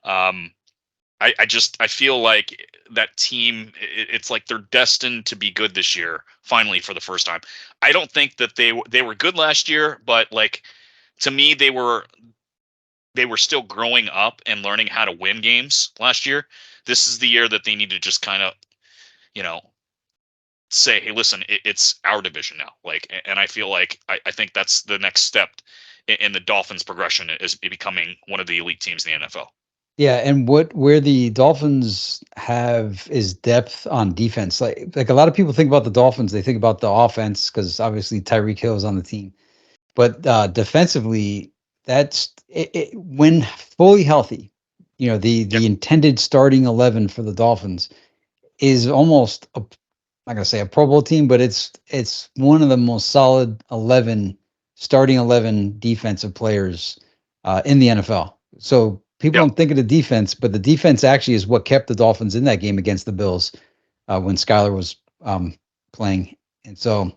I feel like that team. It's like they're destined to be good this year. Finally, for the first time, I don't think that they were good last year, but like to me, they were still growing up and learning how to win games last year. This is the year that they need to just kind of, say, hey, listen, it's our division now. Like, and I feel like I think that's the next step in the Dolphins' progression is becoming one of the elite teams in the NFL. Yeah, and where the Dolphins have is depth on defense. Like a lot of people think about the Dolphins, they think about the offense because obviously Tyreek Hill is on the team. But defensively, that's when fully healthy. The intended starting 11 for the Dolphins is almost I'm not gonna say a Pro Bowl team, but it's one of the most solid starting 11 defensive players in the NFL. So people don't think of the defense, but the defense actually is what kept the Dolphins in that game against the Bills when Skylar was playing. And so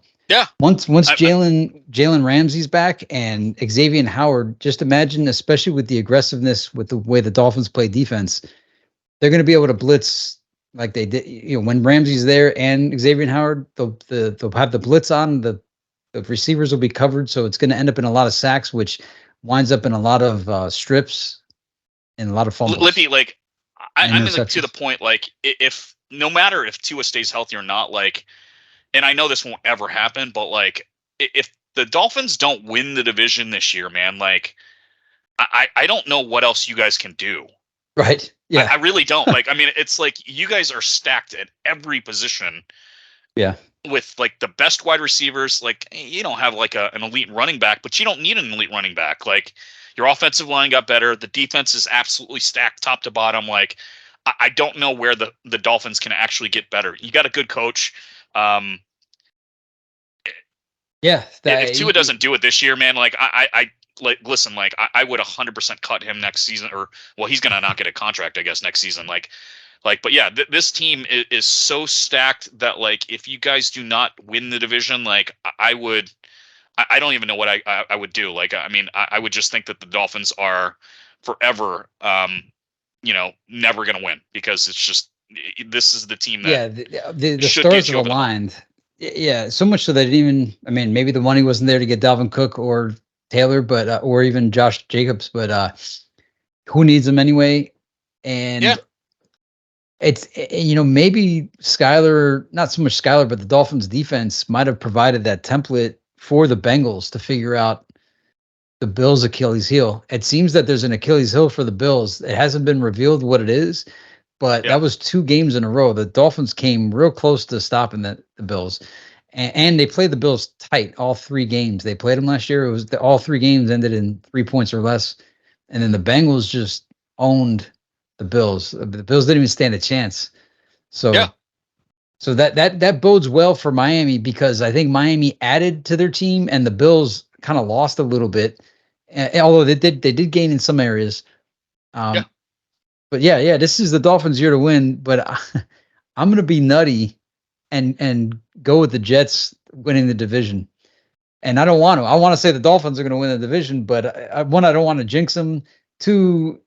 once Jalen Ramsey's back and Xavier Howard, just imagine, especially with the aggressiveness, with the way the Dolphins play defense, they're going to be able to blitz like they did. When Ramsey's there and Xavier Howard, they'll have the blitz on. The receivers will be covered, so it's going to end up in a lot of sacks, which winds up in a lot of strips and a lot of fumbles. Lippy, like I'm to the point, like if no matter if Tua stays healthy or not, like, and I know this won't ever happen, but like if the Dolphins don't win the division this year, man, like I don't know what else you guys can do. Right. Yeah. I really don't. Like, I mean, it's like you guys are stacked at every position. Yeah. With like the best wide receivers, like you don't have like an elite running back, but you don't need an elite running back. Like your offensive line got better. The defense is absolutely stacked top to bottom. Like I don't know where the Dolphins can actually get better. You got a good coach. If Tua doesn't do it this year, man, like I like listen, like I would 100% cut him next season, or well, he's gonna not get a contract, I guess, next season. But yeah, this team is so stacked that like if you guys do not win the division, like I don't even know what I would do. Like I mean, I would just think that the Dolphins are forever, never going to win because it's just this is the team that Yeah, the should get stars you have over the hump. aligned. Yeah, so much so that it even, I mean, maybe the money wasn't there to get Dalvin Cook or Taylor, but or even Josh Jacobs, but who needs them anyway? Yeah, And it's maybe Skyler, not so much Skyler, but the Dolphins defense might have provided that template for the Bengals to figure out the Bills' Achilles heel. It seems that there's an Achilles heel for the Bills. It hasn't been revealed what it is, but yeah, that was 2 games in a row. The Dolphins came real close to stopping the Bills, and they played the Bills tight all 3 games. They played them last year. It was all 3 games ended in 3 points or less, and then the Bengals just owned the Bills. The Bills didn't even stand a chance. yeah. So that bodes well for Miami because I think Miami added to their team and the Bills kind of lost a little bit, although they did gain in some areas. Yeah. Um, but yeah, this is the Dolphins' year to win. But I'm gonna be nutty and go with the Jets winning the division. And I don't want to. I want to say the Dolphins are going to win the division, but one, I don't want to jinx them. Two,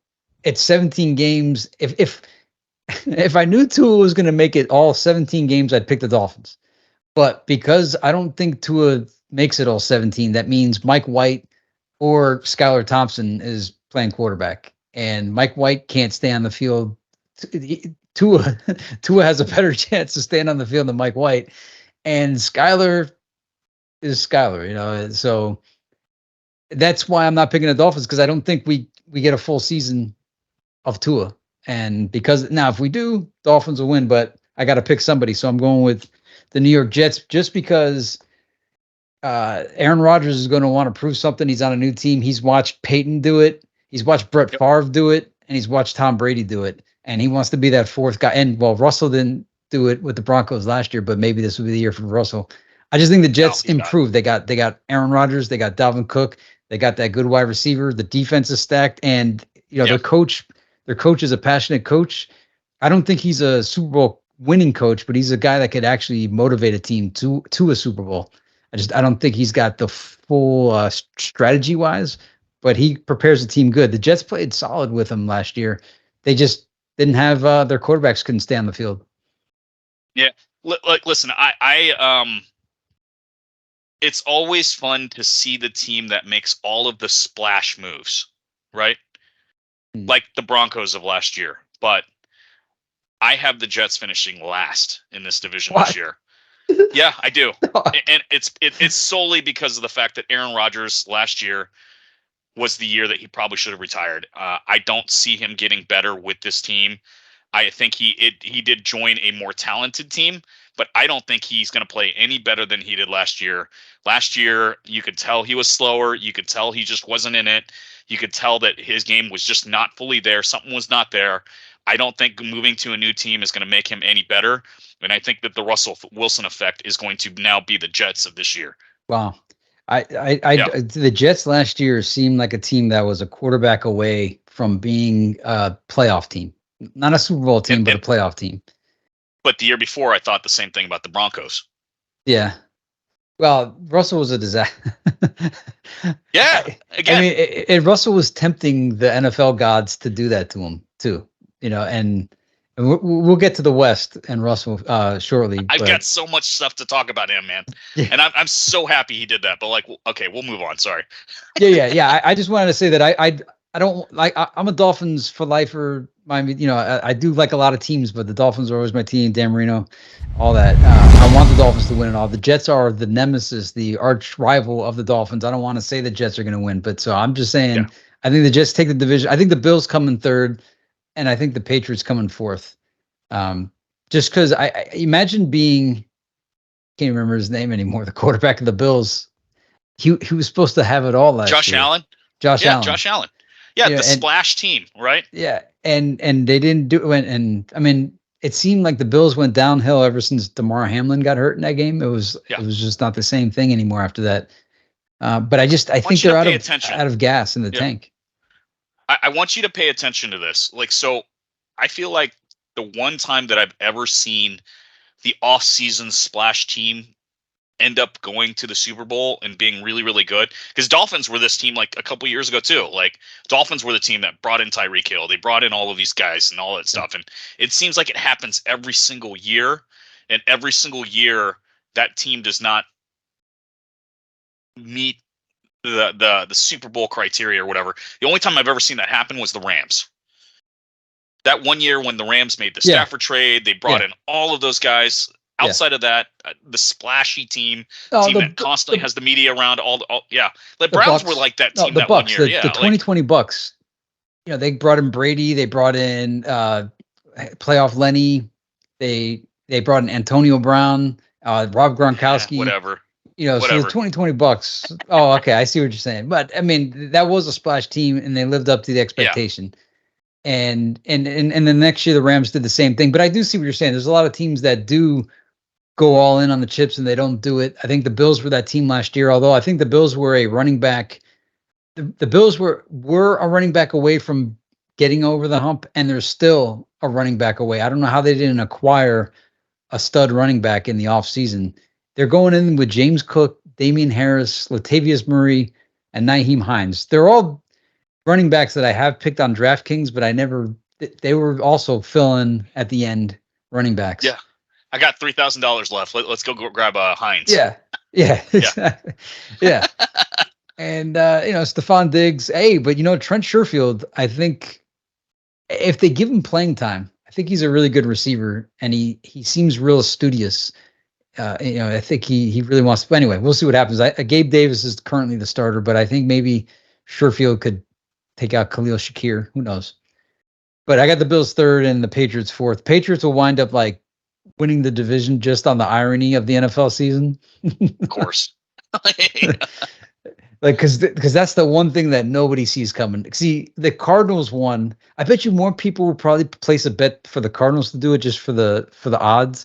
it's 17 games. If I knew Tua was going to make it all 17 games, I'd pick the Dolphins. But because I don't think Tua makes it all 17, that means Mike White or Skylar Thompson is playing quarterback, and Mike White can't stay on the field. Tua Tua has a better chance to stand on the field than Mike White, and Skylar is Skylar. So that's why I'm not picking the Dolphins because I don't think we get a full season of Tua. And because now, if we do, Dolphins will win, but I got to pick somebody. So I'm going with the New York Jets just because Aaron Rodgers is going to want to prove something. He's on a new team. He's watched Peyton do it. He's watched Brett Favre do it, and he's watched Tom Brady do it. And he wants to be that fourth guy. And well, Russell didn't do it with the Broncos last year, but maybe this will be the year for Russell. I just think the Jets improved. They got Aaron Rodgers. They got Dalvin Cook. They got that good wide receiver. The defense is stacked, and their coach is a passionate coach. I don't think he's a Super Bowl winning coach, but he's a guy that could actually motivate a team to a Super Bowl. I don't think he's got the full strategy wise, but he prepares the team good. The Jets played solid with him last year. They just didn't have their quarterbacks couldn't stay on the field. Yeah. Like, listen, I it's always fun to see the team that makes all of the splash moves, right? Like the Broncos of last year, but I have the Jets finishing last in this division this year. Yeah, I do. And it's solely because of the fact that Aaron Rodgers last year was the year that he probably should have retired. I don't see him getting better with this team. I think he did join a more talented team, but I don't think he's going to play any better than he did last year. Last year, you could tell he was slower. You could tell he just wasn't in it. You could tell that his game was just not fully there. Something was not there. I don't think moving to a new team is going to make him any better. And I think that the Russell Wilson effect is going to now be the Jets of this year. Wow. The Jets last year seemed like a team that was a quarterback away from being a playoff team. Not a Super Bowl team, but a playoff team. But the year before, I thought the same thing about the Broncos. Yeah. Well, Russell was a disaster. Yeah. Again. I mean, Russell was tempting the NFL gods to do that to him too, and we'll get to the West and Russell shortly. I've got so much stuff to talk about him, man. Yeah. And I'm so happy he did that. But okay, we'll move on. Sorry. Yeah. I just wanted to say that I don't like. I'm a Dolphins for lifer. I do like a lot of teams, but the Dolphins are always my team. Dan Marino, all that. I want the Dolphins to win it all. The Jets are the nemesis, the arch rival of the Dolphins. I don't want to say the Jets are going to win, but so I'm just saying. Yeah. I think the Jets take the division. I think the Bills come in third, and I think the Patriots come in fourth. Just because I imagine being, can't remember his name anymore. The quarterback of the Bills. He was supposed to have it all last year. Josh Allen. Josh Allen. Yeah, the splash team, right? Yeah, and they didn't do it. And I mean, it seemed like the Bills went downhill ever since DeMar Hamlin got hurt in that game. It was just not the same thing anymore after that. But I think they're out of gas in the tank. I want you to pay attention to this. So I feel like the one time that I've ever seen the off-season splash team end up going to the Super Bowl and being really, really good. Because Dolphins were this team like a couple years ago too. Like Dolphins were the team that brought in Tyreek Hill. They brought in all of these guys and all that stuff. And it seems like it happens every single year. And every single year, that team does not meet the Super Bowl criteria or whatever. The only time I've ever seen that happen was the Rams. That one year when the Rams made the Stafford trade, they brought in all of those guys. Outside of that, the splashy team that constantly has the media around. The Browns were like that team that Bucs, 1 year. the 2020 Bucs. You know, they brought in Brady. They brought in playoff Lenny. They brought in Antonio Brown, Rob Gronkowski. Whatever. You know, so the 2020 Bucs. Oh, okay, I see what you're saying. But I mean, that was a splash team, and they lived up to the expectation. Yeah. And the next year, the Rams did the same thing. But I do see what you're saying. There's a lot of teams that do go all in on the chips and they don't do it. I think the Bills were that team last year, although I think the Bills were a running back. The Bills were a running back away from getting over the hump, and they're still a running back away. I don't know how they didn't acquire a stud running back in the offseason. They're going in with James Cook, Damian Harris, Latavius Murray, and Nyheim Hines. They're all running backs that I have picked on DraftKings, but they were also filling at the end running backs. Yeah. I got $3,000 left. Let's go grab Hines. Yeah, exactly. Yeah, and Stephon Diggs. Hey, but Trent Sherfield. I think if they give him playing time, I think he's a really good receiver, and he seems real studious. I think he really wants to. But anyway, we'll see what happens. Gabe Davis is currently the starter, but I think maybe Sherfield could take out Khalil Shakir. Who knows? But I got the Bills third and the Patriots fourth. Patriots will wind up like winning the division just on the irony of the NFL season. Of course. Because that's the one thing that nobody sees coming. See, the Cardinals won. I bet you more people will probably place a bet for the Cardinals to do it just for the odds.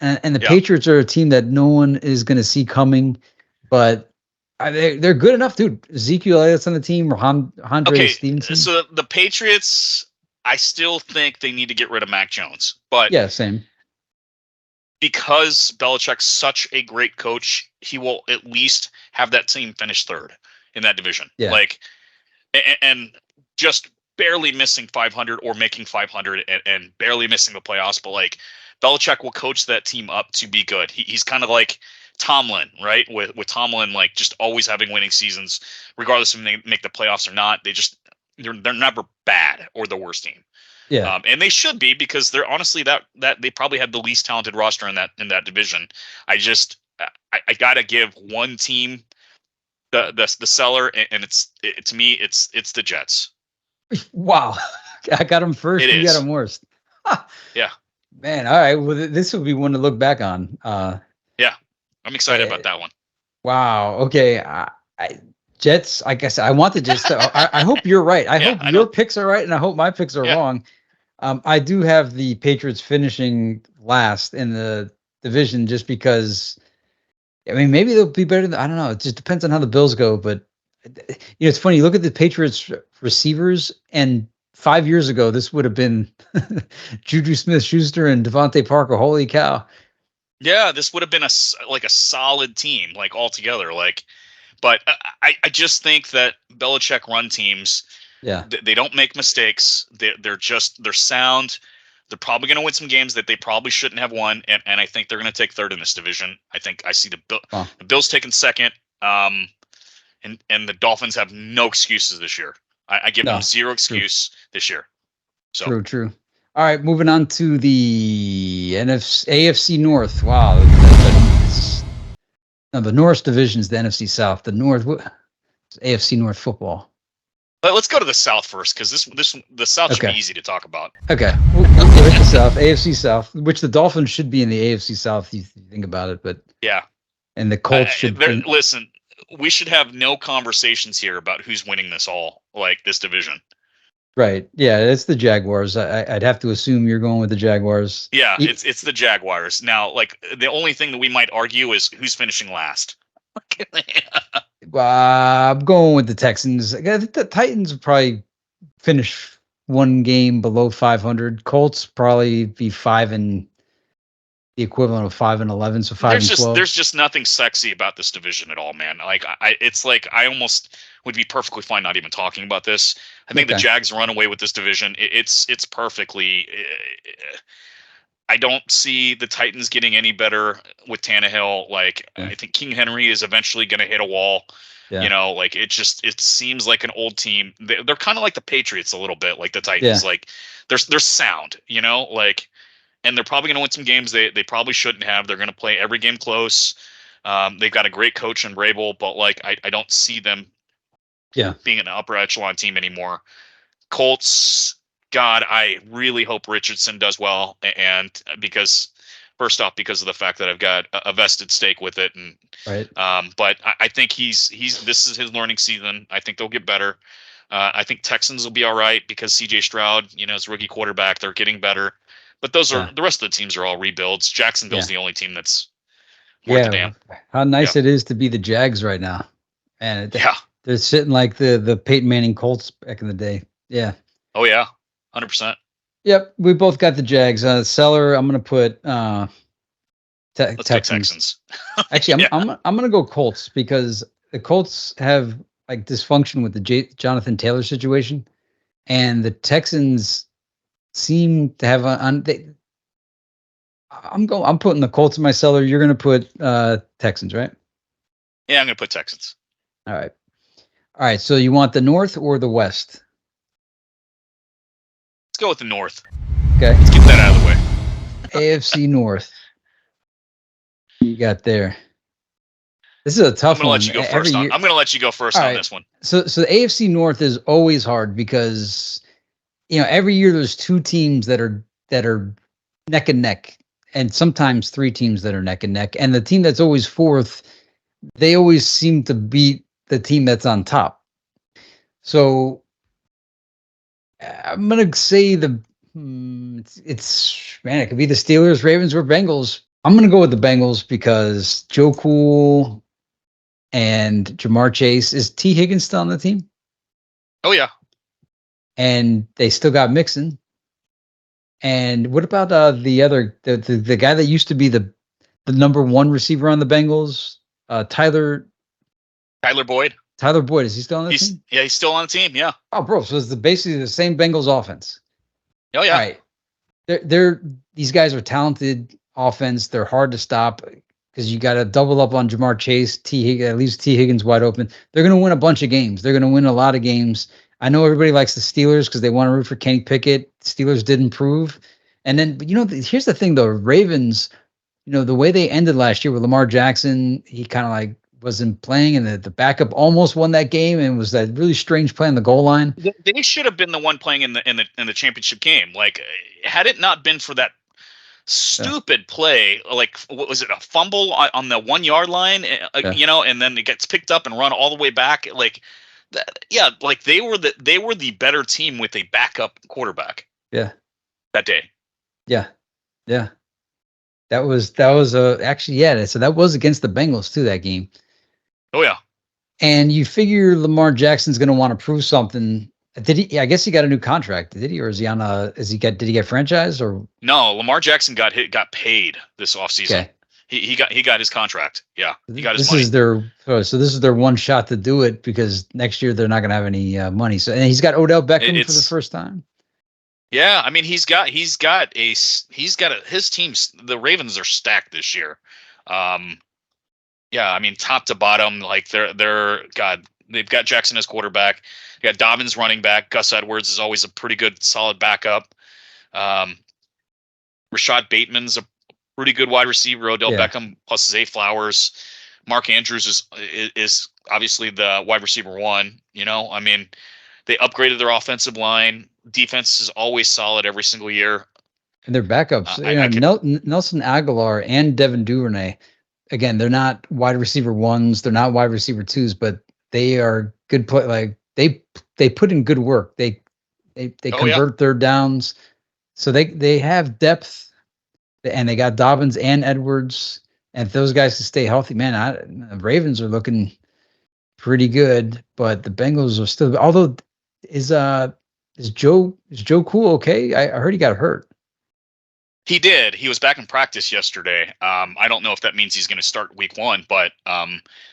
And the Patriots are a team that no one is going to see coming, but they're good enough, dude. Ezekiel Elliott's on the team, or Andre Stevenson. So the Patriots, I still think they need to get rid of Mac Jones, but yeah, same. Because Belichick's such a great coach, he will at least have that team finish third in that division. Yeah. And just barely missing 500 or making 500 and barely missing the playoffs. But Belichick will coach that team up to be good. He's kind of like Tomlin, right? With Tomlin, just always having winning seasons, regardless if they make the playoffs or not. They're never bad or the worst team. Yeah, and they should be, because they're honestly that they probably have the least talented roster in that division. I gotta give one team the seller, and it's to me it's the Jets. Wow, I got them first. You got them worst. Yeah, man. All right, well, this will be one to look back on. Yeah, I'm excited about that one. Wow. Okay. Jets, I guess I want to just. I hope you're right. I hope your picks are right, and I hope my picks are wrong. I do have the Patriots finishing last in the division, just because. I mean, maybe they'll be better. I don't know. It just depends on how the Bills go. But it's funny. You look at the Patriots receivers, and 5 years ago, this would have been Juju Smith-Schuster and Devontae Parker. Holy cow! Yeah, this would have been a solid team, altogether. But I just think that Belichick run teams, they don't make mistakes. They're sound. They're probably going to win some games that they probably shouldn't have won, and I think they're going to take third in this division. I think I see the Bills taking second, and the Dolphins have no excuses this year. I give them zero excuse this year. So True. All right, moving on to the AFC North. Wow. No, the North division is the NFC South. The North, AFC North football. Let's go to the South first, because the South should be easy to talk about. Okay, we'll hit the South, AFC South, which the Dolphins should be in the AFC South. If you think about it, but yeah, and the Colts should. Listen, we should have no conversations here about who's winning this division. Right. Yeah, it's the Jaguars. I'd have to assume you're going with the Jaguars. Yeah, it's the Jaguars. Now, the only thing that we might argue is who's finishing last. I'm going with the Texans. The Titans will probably finish one game below 500. Colts probably be 5-8 the equivalent of 5-11, so 5-12. There's just nothing sexy about this division at all, man. Like it's like I almost would be perfectly fine not even talking about this. I think the Jags run away with this division. It's perfectly. I don't see the Titans getting any better with Tannehill. Like I think King Henry is eventually going to hit a wall. Yeah. You know, like it seems like an old team. They're kind of like the Patriots a little bit, like the Titans. Yeah. Like they're sound. You know, like. And they're probably going to win some games they probably shouldn't have. They're going to play every game close. They've got a great coach in Vrabel, but like I don't see them being an upper echelon team anymore. Colts, God, I really hope Richardson does well, and because first off, because of the fact that I've got a vested stake with it, and but I think this is his learning season. I think they'll get better. I think Texans will be all right because C.J. Stroud, is rookie quarterback. They're getting better. But those are the rest of the teams are all rebuilds. Jacksonville's the only team that's worth a damn. How nice it is to be the Jags right now. And they're sitting like the Peyton Manning Colts back in the day. Yeah. Oh yeah. 100%. Yep. We both got the Jags. Seller, I'm gonna put Let's Texans. Actually, I'm gonna go Colts because the Colts have like dysfunction with the Jonathan Taylor situation, and the Texans seem to have I'm putting the Colts in my cellar. You're going to put Texans, right? Yeah, I'm going to put Texans. All right. So you want the North or the West? Let's go with the North. Okay. Let's get that out of the way. AFC North. You got there. This is a tough one. I'm going to let you go first. I'm going to let you go first on this one. So the AFC North is always hard because every year there's two teams that are neck and neck, and sometimes three teams that are neck and neck. And the team that's always fourth, they always seem to beat the team that's on top. So I'm gonna say it could be the Steelers, Ravens, or Bengals. I'm gonna go with the Bengals because Joe Cool and Jamar Chase. Is T. Higgins still on the team? Oh yeah. And they still got Mixon. And what about the other the guy that used to be the number one receiver on the Bengals, Tyler Boyd? Tyler Boyd, is he still on the team? Yeah, he's still on the team. Yeah. Oh, bro, so it's basically the same Bengals offense. Oh yeah. All right. These guys are talented offense. They're hard to stop because you got to double up on Jamar Chase. That leaves T. Higgins wide open. They're going to win a bunch of games. They're going to win a lot of games. I know everybody likes the Steelers because they want to root for Kenny Pickett. Steelers did improve. And then, here's the thing, though. Ravens, the way they ended last year with Lamar Jackson, he kind of like wasn't playing, and the backup almost won that game, and was that really strange play on the goal line. They should have been the one playing in the championship game. Like, had it not been for that stupid play, like, what was it, a fumble on the 1 yard line, and then it gets picked up and run all the way back, like. Like they were the better team with a backup quarterback. Yeah, that day. Yeah. That was actually So that was against the Bengals too, that game. Oh yeah. And you figure Lamar Jackson's going to want to prove something. Did he? I guess he got a new contract. Did he, or is he on a? Did he get franchised or? No, Lamar Jackson got paid this offseason. Okay. He got his contract. Yeah, he got his money. This is their one shot to do it because next year they're not going to have any money. So, and he's got Odell Beckham for the first time. Yeah, I mean he's got his teams. The Ravens are stacked this year. Yeah, I mean top to bottom, like they've got Jackson as quarterback. You got Dobbins running back. Gus Edwards is always a pretty good solid backup. Rashad Bateman's a pretty good wide receiver. Odell Beckham plus Zay Flowers. Mark Andrews is obviously the wide receiver one. I mean, they upgraded their offensive line. Defense is always solid every single year. And their backups, Nelson Aguilar and Devin Duvernay. Again, they're not wide receiver ones. They're not wide receiver twos, but they are good play. Like they put in good work. They convert third downs, so they have depth. And they got Dobbins and Edwards, and if those guys can stay healthy, man, the Ravens are looking pretty good. But the Bengals are still. Although, is Joe Cool okay? I heard he got hurt. He did. He was back in practice yesterday. I don't know if that means he's going to start week 1, but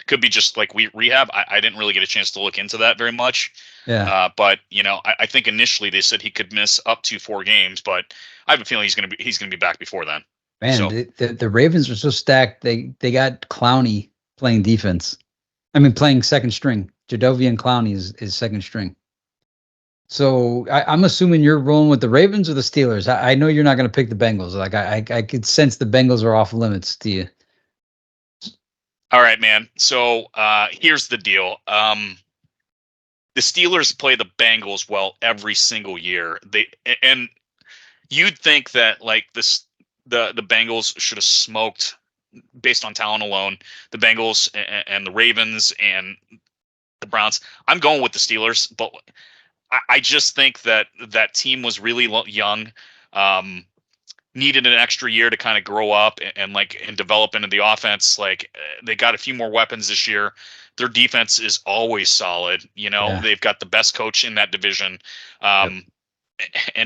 could be just like rehab. I didn't really get a chance to look into that very much. Yeah. But I think initially they said he could miss up to 4 games, but I have a feeling he's going to be back before then. Man, So, the Ravens are so stacked. They got Clowney playing defense. I mean, playing second string. Jadeveon Clowney is second string. So I'm assuming you're rolling with the Ravens or the Steelers. I know you're not going to pick the Bengals. Like I could sense the Bengals are off limits to you. all right, man. So here's the deal. The Steelers play the Bengals well every single year. And you'd think that like the Bengals should have smoked based on talent alone. The Bengals and the Ravens and the Browns. I'm going with the Steelers, but I just think that team was really young, needed an extra year to kind of grow up and develop into the offense. Like they got a few more weapons this year. Their defense is always solid. They've got the best coach in that division. And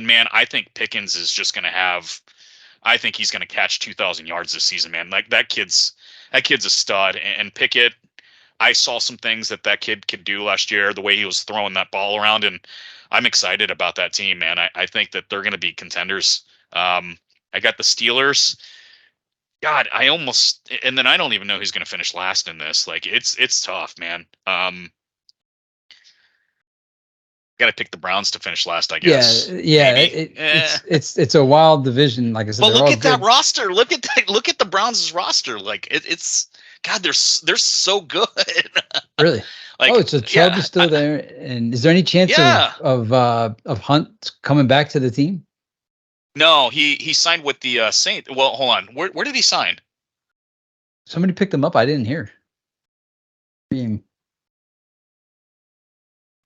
man, I think Pickens is just going to have. I think he's going to catch 2,000 yards this season, man. Like that kid's a stud. And Pickett, I saw some things that kid could do last year, the way he was throwing that ball around, and I'm excited about that team, man. I think that they're going to be contenders. I got the Steelers. God, and then I don't even know who's going to finish last in this. Like it's tough, man. Got to pick the Browns to finish last, I guess. Yeah. It's a wild division, like I said. But look at that roster. Look at the Browns' roster. Like it's God, they're so good. Really? So Chubb is still there. And is there any chance of Hunt coming back to the team? No, he signed with the Saints. Well, hold on. Where did he sign? Somebody picked him up. I didn't hear.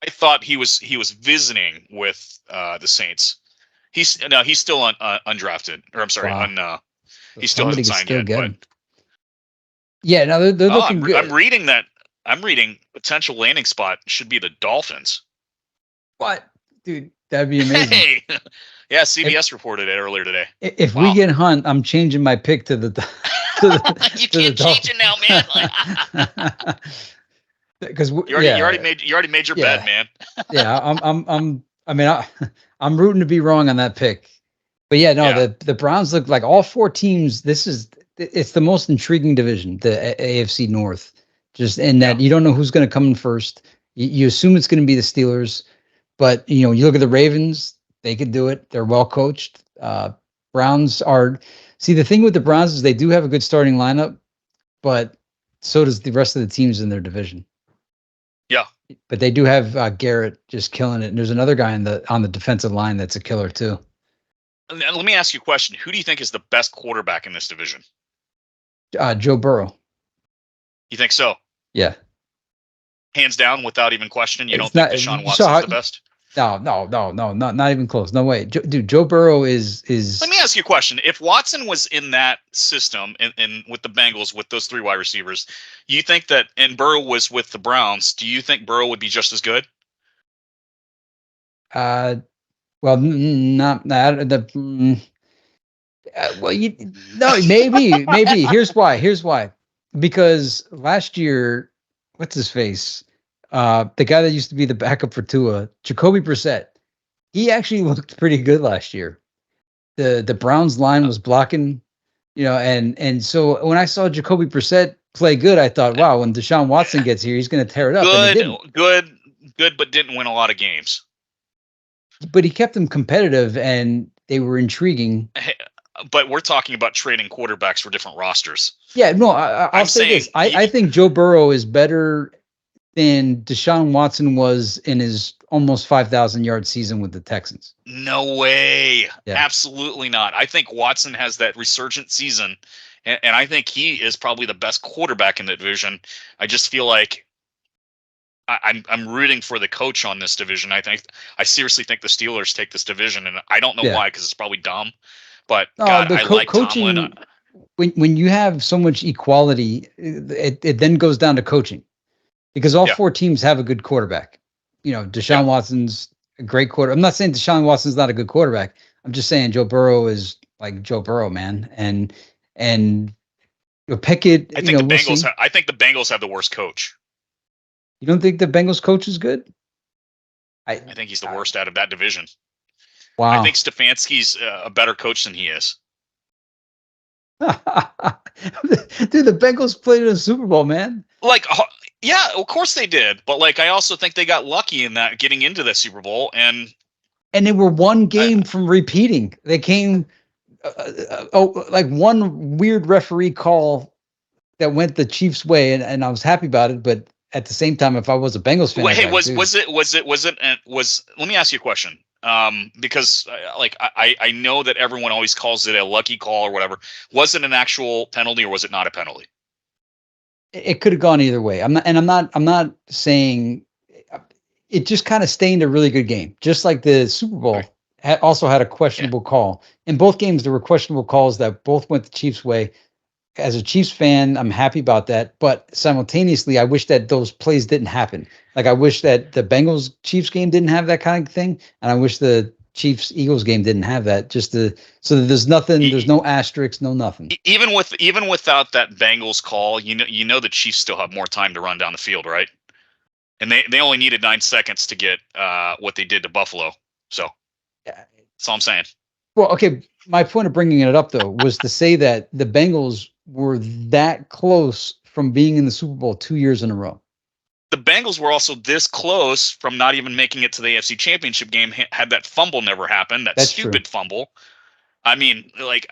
I thought he was visiting with the Saints. He's still undrafted, or I'm sorry, wow. He still hasn't signed yet. But yeah, no, they're looking good. I'm reading that. I'm reading potential landing spot should be the Dolphins. What, dude? That'd be amazing. Hey, yeah, CBS reported it earlier today. If we get Hunt, I'm changing my pick to the. You can't change it now, man. Because you already made your bed, man. Yeah, I'm rooting to be wrong on that pick. But the Browns look like all 4 teams. It's the most intriguing division, the AFC North. Just in that you don't know who's going to come in first. You assume it's going to be the Steelers, but you look at the Ravens, they could do it. They're well coached. Browns are. See, the thing with the Browns is they do have a good starting lineup, but so does the rest of the teams in their division. Yeah, but they do have Garrett just killing it, and there's another guy on the defensive line that's a killer too. Let me ask you a question: who do you think is the best quarterback in this division? Joe Burrow. You think so? Yeah, hands down, without even question. You don't think Deshaun Watson is the best? No, not even close. No way, dude. Joe Burrow is. Let me ask you a question: if Watson was in that system in with the Bengals with those 3 wide receivers, you think that, and Burrow was with the Browns, do you think Burrow would be just as good? Well, not the. Well, maybe. Here's why. Because last year, what's his face? The guy that used to be the backup for Tua, Jacoby Brissett, he actually looked pretty good last year. The Browns line was blocking, and so when I saw Jacoby Brissett play good, I thought, wow, when Deshaun Watson gets here, he's going to tear it up. Good, but didn't win a lot of games. But he kept them competitive, and they were intriguing. But we're talking about trading quarterbacks for different rosters. Yeah, no, I'll say this. I think Joe Burrow is better than Deshaun Watson was in his almost 5,000 yard season with the Texans. No way. Yeah. Absolutely not. I think Watson has that resurgent season, and I think he is probably the best quarterback in the division. I just feel like I'm rooting for the coach on this division. I seriously think the Steelers take this division, and I don't know why, because it's probably dumb. But God, I like coaching. Tomlin. When you have so much equality, it then goes down to coaching, because all 4 teams have a good quarterback. Deshaun Watson's a great quarterback. I'm not saying Deshaun Watson's not a good quarterback. I'm just saying Joe Burrow is like Joe Burrow, man. And Pickett, I think the we'll Bengals. see. I think the Bengals have the worst coach. You don't think the Bengals coach is good? I think he's the worst out of that division. I Wow. think Stefanski's a better coach than he is. Dude, the Bengals played in a Super Bowl, man. Like, yeah, of course they did, but like, I also think they got lucky in that getting into the Super Bowl, and they were one game from repeating. They came, like one weird referee call that went the Chiefs' way, and I was happy about it. But at the same time, if I was a Bengals fan, hey, was let me ask you a question. Because like I know that everyone always calls it a lucky call or whatever. Was it an actual penalty or was it not a penalty? it could have gone either way. I'm not saying it just kind of stained a really good game, just like the Super Bowl also had a questionable call. In both games, there were questionable calls that both went the Chiefs' way. As a Chiefs fan, I'm happy about that, but simultaneously, I wish that those plays didn't happen. Like I wish that the Bengals Chiefs game didn't have that kind of thing, and I wish the Chiefs Eagles game didn't have that. So that there's nothing, there's no asterisks, no nothing. Even without that Bengals call, you know the Chiefs still have more time to run down the field, right? And they only needed 9 seconds to get what they did to Buffalo. So that's all I'm saying. Well, okay. My point of bringing it up though was to say that the Bengals were that close from being in the Super Bowl 2 years in a row. The Bengals were also this close from not even making it to the AFC Championship game had that fumble never happened, that's stupid true. Fumble. I mean, like,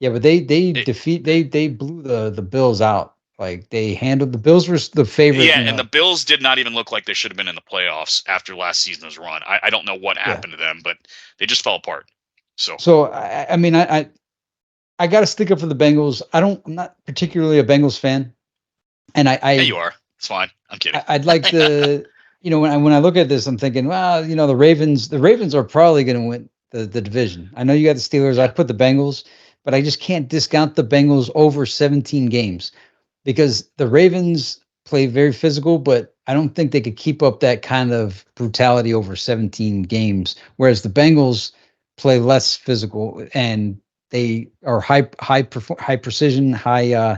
yeah, but they blew the Bills out. Like they handled the Bills were the favorite. Yeah, and the Bills did not even look like they should have been in the playoffs after last season's run. I don't know what happened to them, but they just fell apart. So I mean I got to stick up for the Bengals. I'm not particularly a Bengals fan, and yeah, you are. It's fine. I'm kidding. I'd like to, when I look at this, I'm thinking, well, the Ravens are probably going to win the division. I know you got the Steelers. I put the Bengals, but I just can't discount the Bengals over 17 games because the Ravens play very physical, but I don't think they could keep up that kind of brutality over 17 games. Whereas the Bengals play less physical and they are high precision, high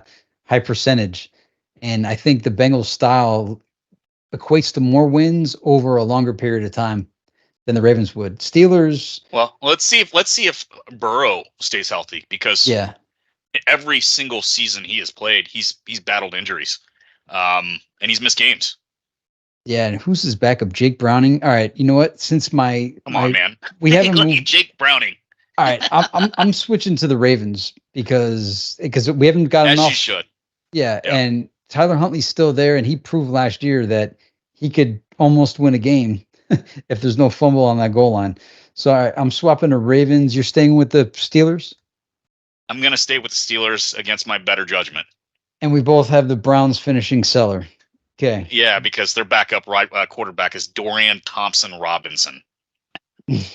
percentage. And I think the Bengals style equates to more wins over a longer period of time than the Ravens would. Steelers. Well, let's see if Burrow stays healthy because every single season he has played, he's battled injuries, and he's missed games. Yeah, and who's his backup? Jake Browning. All right, you know what? Since come on, man, we haven't moved. Jake Browning. All right, I'm switching to the Ravens because we haven't gotten enough. As you should. Yeah, and Tyler Huntley's still there, and he proved last year that he could almost win a game if there's no fumble on that goal line. So I'm swapping to Ravens. You're staying with the Steelers? I'm going to stay with the Steelers against my better judgment. And we both have the Browns finishing cellar. Okay. Yeah, because their backup quarterback is Dorian Thompson-Robinson. We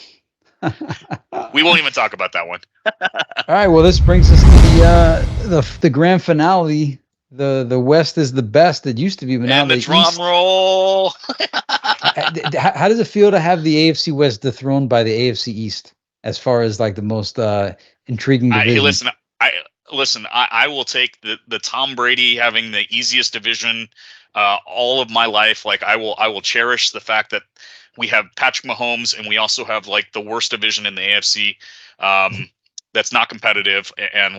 won't even talk about that one. All right. Well, this brings us to the grand finale. The West is the best. It used to be, but now the drum East. Roll. How does it feel to have the AFC West dethroned by the AFC East as far as like the most intriguing division? Listen. I will take the Tom Brady having the easiest division all of my life. Like I will cherish the fact that we have Patrick Mahomes and we also have like the worst division in the AFC that's not competitive and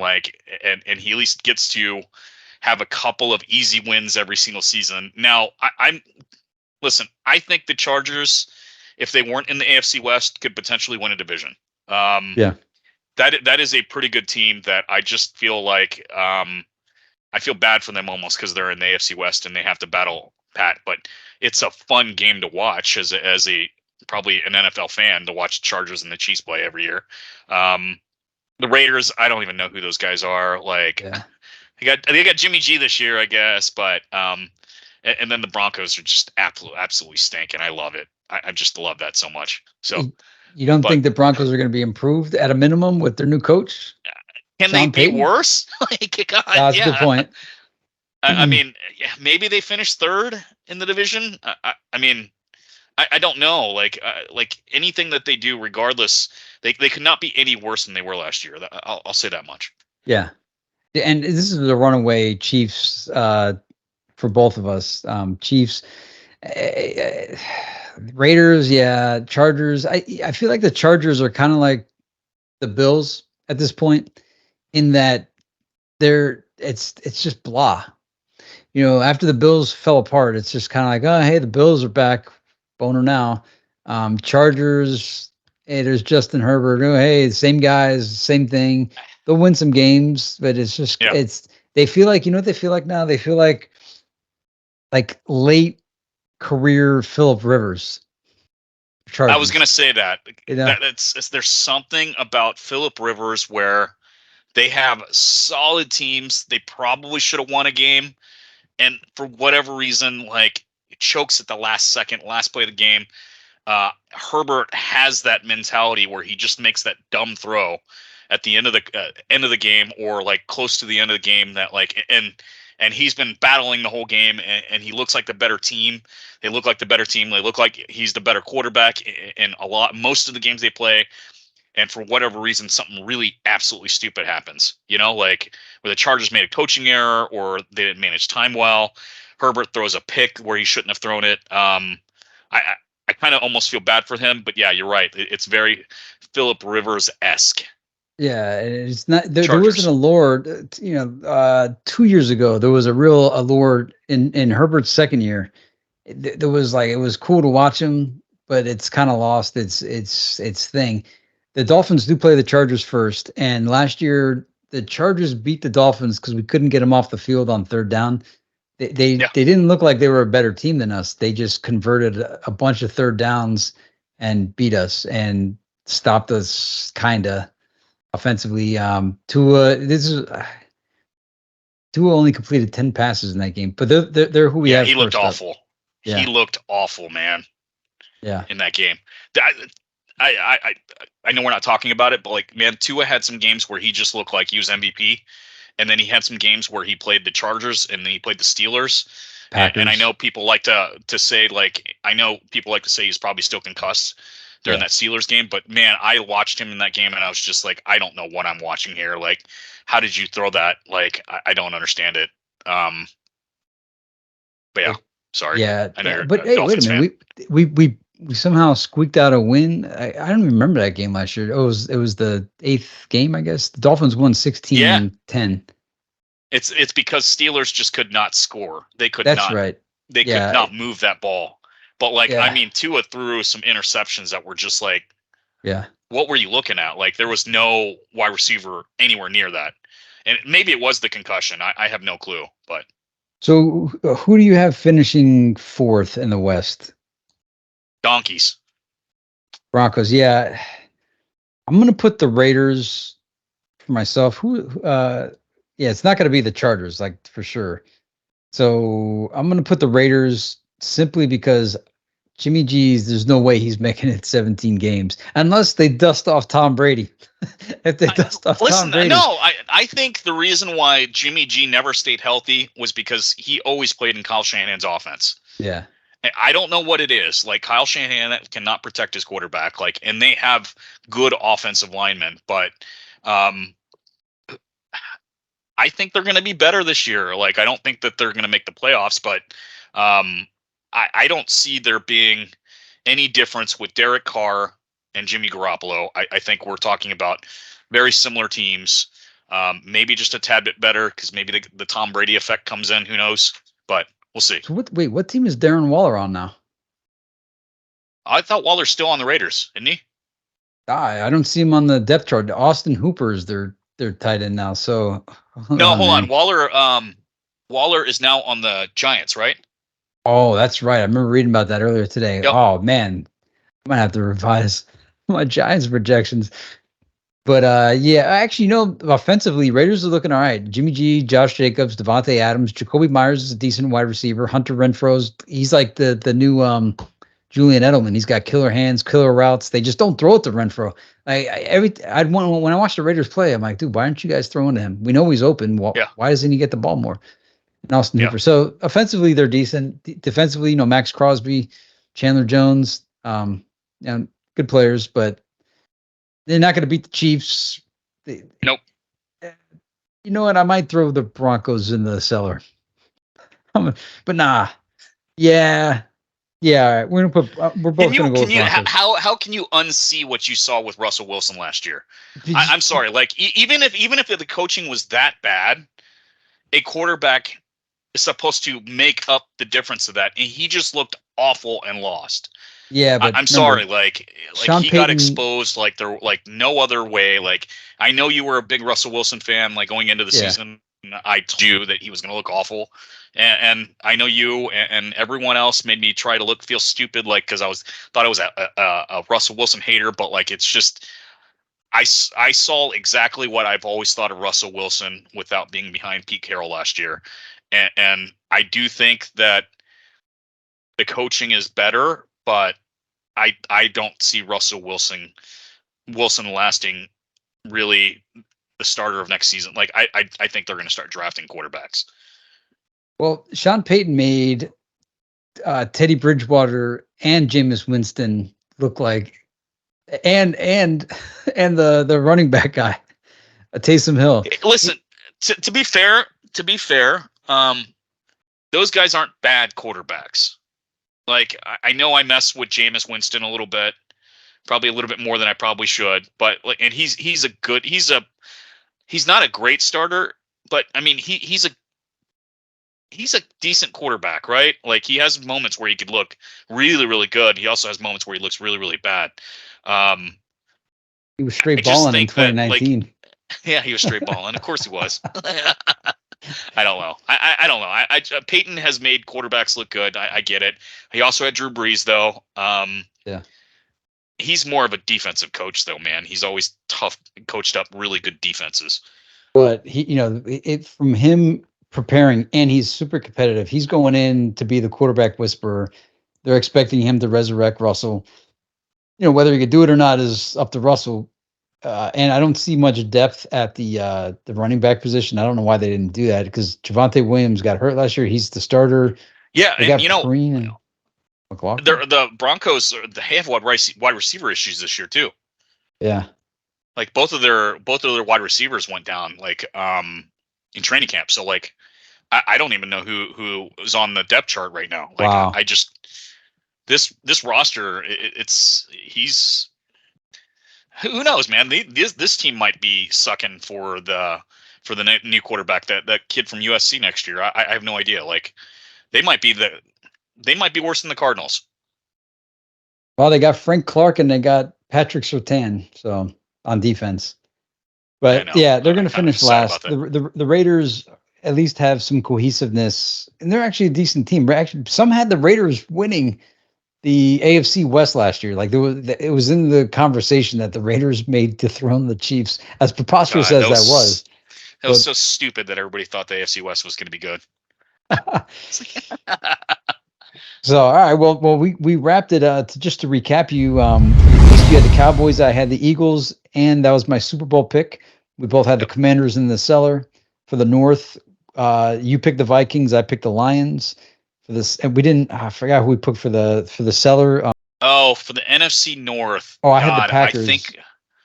he at least gets to have a couple of easy wins every single season. Now, I think the Chargers, if they weren't in the AFC West, could potentially win a division. That is a pretty good team that I just feel like I feel bad for them almost because they're in the AFC West and they have to battle Pat. But it's a fun game to watch as a probably an NFL fan to watch Chargers and the Chiefs play every year. The Raiders, I don't even know who those guys are. They got Jimmy G this year, I guess, but and then the Broncos are just absolutely stinking. I love it. I just love that so much. So you don't think the Broncos are going to be improved at a minimum with their new coach? Can Sean they be worse? God, that's a good point. I mean, maybe they finish third in the division. I mean, I don't know. Like anything that they do, regardless, they could not be any worse than they were last year. I'll say that much. Yeah. And this is the runaway Chiefs for both of us. Chiefs, uh, Raiders, yeah, Chargers. I feel like the Chargers are kind of like the Bills at this point, in that it's just blah. After the Bills fell apart, it's just kind of like, oh, hey, the Bills are back, boner now. Chargers, hey, there's Justin Herbert. Oh, hey, same guys, same thing. They'll win some games, but it's just Yeah. they feel like, what they feel like now? They feel like late career Phillip Rivers. Chargers. I was gonna say that. There's something about Phillip Rivers where they have solid teams. They probably should have won a game, and for whatever reason, like it chokes at the last second, last play of the game. Herbert has that mentality where he just makes that dumb throw at the end of the game, or like close to the end of the game, that like and he's been battling the whole game, and he looks like the better team. They look like the better team. They look like he's the better quarterback in most of the games they play. And for whatever reason, something really absolutely stupid happens. Like where the Chargers made a coaching error, or they didn't manage time well. Herbert throws a pick where he shouldn't have thrown it. I kind of almost feel bad for him, but yeah, you're right. It's very Phillip Rivers-esque. Yeah, it's not. There wasn't a allure. 2 years ago, there was a real allure in Herbert's second year. There was like, it was cool to watch him, but it's kind of lost its thing. The Dolphins do play the Chargers first, and last year the Chargers beat the Dolphins because we couldn't get them off the field on third down. They didn't look like they were a better team than us. They just converted a bunch of third downs and beat us and stopped us kinda offensively. Tua only completed 10 passes in that game, but they're who we have. He looked first awful. Up. Yeah. He looked awful, man. Yeah. In that game. I know we're not talking about it, but like, man, Tua had some games where he just looked like he was MVP. And then he had some games where he played the Chargers, and then he played the Steelers. And I know people like to say, like, he's probably still concussed during that Steelers game. But man, I watched him in that game, and I was just like, I don't know what I'm watching here. Like, how did you throw that? Like, I don't understand it. But yeah, sorry. Yeah, but hey, wait a minute. We somehow squeaked out a win. I don't even remember that game last year. It was the 8th game, I guess. The Dolphins won 16-10. It's because Steelers just could not score. They could That's not. Right. They could not move that ball. But like, I mean, Tua threw some interceptions that were just like, what were you looking at? Like, there was no wide receiver anywhere near that. And maybe it was the concussion. I have no clue. But so, who do you have finishing 4th in the West? Donkeys. Broncos. Yeah, I'm gonna put the Raiders for myself. It's not gonna be the Chargers, like, for sure. So I'm gonna put the Raiders simply because Jimmy G's, there's no way he's making it 17 games unless they dust off Tom Brady. If they dust off Tom Brady. No, I think the reason why Jimmy G never stayed healthy was because he always played in Kyle Shanahan's offense. Yeah. I don't know what it is. Like, Kyle Shanahan cannot protect his quarterback. Like, and they have good offensive linemen, but I think they're going to be better this year. Like, I don't think that they're going to make the playoffs, but I don't see there being any difference with Derek Carr and Jimmy Garoppolo. I think we're talking about very similar teams. Maybe just a tad bit better because maybe the Tom Brady effect comes in. Who knows? But we'll see. So what team is Darren Waller on now? I thought Waller's still on the Raiders, isn't he? I don't see him on the depth chart. Austin Hooper is their tight end now. So hold on. Waller is now on the Giants, right? Oh, that's right. I remember reading about that earlier today. Yep. Oh man, I'm gonna have to revise my Giants projections. But actually, offensively, Raiders are looking all right. Jimmy G, Josh Jacobs, Devontae Adams, Jacoby Myers is a decent wide receiver. Hunter Renfro's, he's like the new Julian Edelman. He's got killer hands, killer routes. They just don't throw it to Renfro. When I watch the Raiders play, I'm like, dude, why aren't you guys throwing to him? We know he's open. Why doesn't he get the ball more? And Austin Hooper. So offensively, they're decent. Defensively, Max Crosby, Chandler Jones, good players, but they're not going to beat the Chiefs. Nope. You know what? I might throw the Broncos in the cellar. But nah. Yeah. Yeah. All right. We're going to put, we're both going to go with Broncos. How can you unsee what you saw with Russell Wilson last year? I'm sorry. Like, even if the coaching was that bad, a quarterback is supposed to make up the difference of that. And he just looked awful and lost. Yeah, but I'm sorry, like he got exposed like no other way. Like, I know you were a big Russell Wilson fan, like going into the season. I told you that he was going to look awful, and I know you and everyone else made me try to feel stupid, like because thought I was a Russell Wilson hater, but like it's just I saw exactly what I've always thought of Russell Wilson without being behind Pete Carroll last year, and I do think that the coaching is better. But I don't see Russell Wilson lasting really the starter of next season. Like I think they're going to start drafting quarterbacks. Well, Sean Payton made Teddy Bridgewater and Jameis Winston look like, and the running back guy, Taysom Hill. Listen, to be fair, those guys aren't bad quarterbacks. Like, I know I mess with Jameis Winston a little bit, probably a little bit more than I probably should, but like, and he's not a great starter, but I mean, he's a decent quarterback, right? Like, he has moments where he could look really, really good. He also has moments where he looks really, really bad. He was straight balling in 2019. Yeah, he was straight balling. Of course he was. I don't know. I don't know. Peyton has made quarterbacks look good. I get it. He also had Drew Brees, though. Yeah. He's more of a defensive coach, though, man. He's always coached up really good defenses. But from him preparing, and he's super competitive. He's going in to be the quarterback whisperer. They're expecting him to resurrect Russell. Whether he could do it or not is up to Russell. And I don't see much depth at the running back position. I don't know why they didn't do that, because Javonte Williams got hurt last year. He's the starter. Yeah, they got Green and McLaughlin. The Broncos, they have wide receiver issues this year too. Yeah, like both of their wide receivers went down in training camp. So like I don't even know who is on the depth chart right now. Like, wow. I just this roster, who knows, man? This team might be sucking for the new quarterback, that kid from USC next year. I have no idea. Like, they might be worse than the Cardinals. Well, they got Frank Clark and they got Patrick Surtain, so on defense. But yeah, they're going to finish last. The Raiders at least have some cohesiveness, and they're actually a decent team. Actually, some had the Raiders winning the AFC West last year. Like, it was in the conversation that the Raiders made dethrone the Chiefs, as preposterous as that was. That was so stupid that everybody thought the AFC West was going to be good. So, all right. Well, we wrapped it. Just to recap, you had the Cowboys. I had the Eagles, and that was my Super Bowl pick. We both had the Commanders in the cellar. For the North, you picked the Vikings. I picked the Lions. For this, and we didn't. I forgot who we picked for the cellar. For the NFC North. I had the Packers. I think,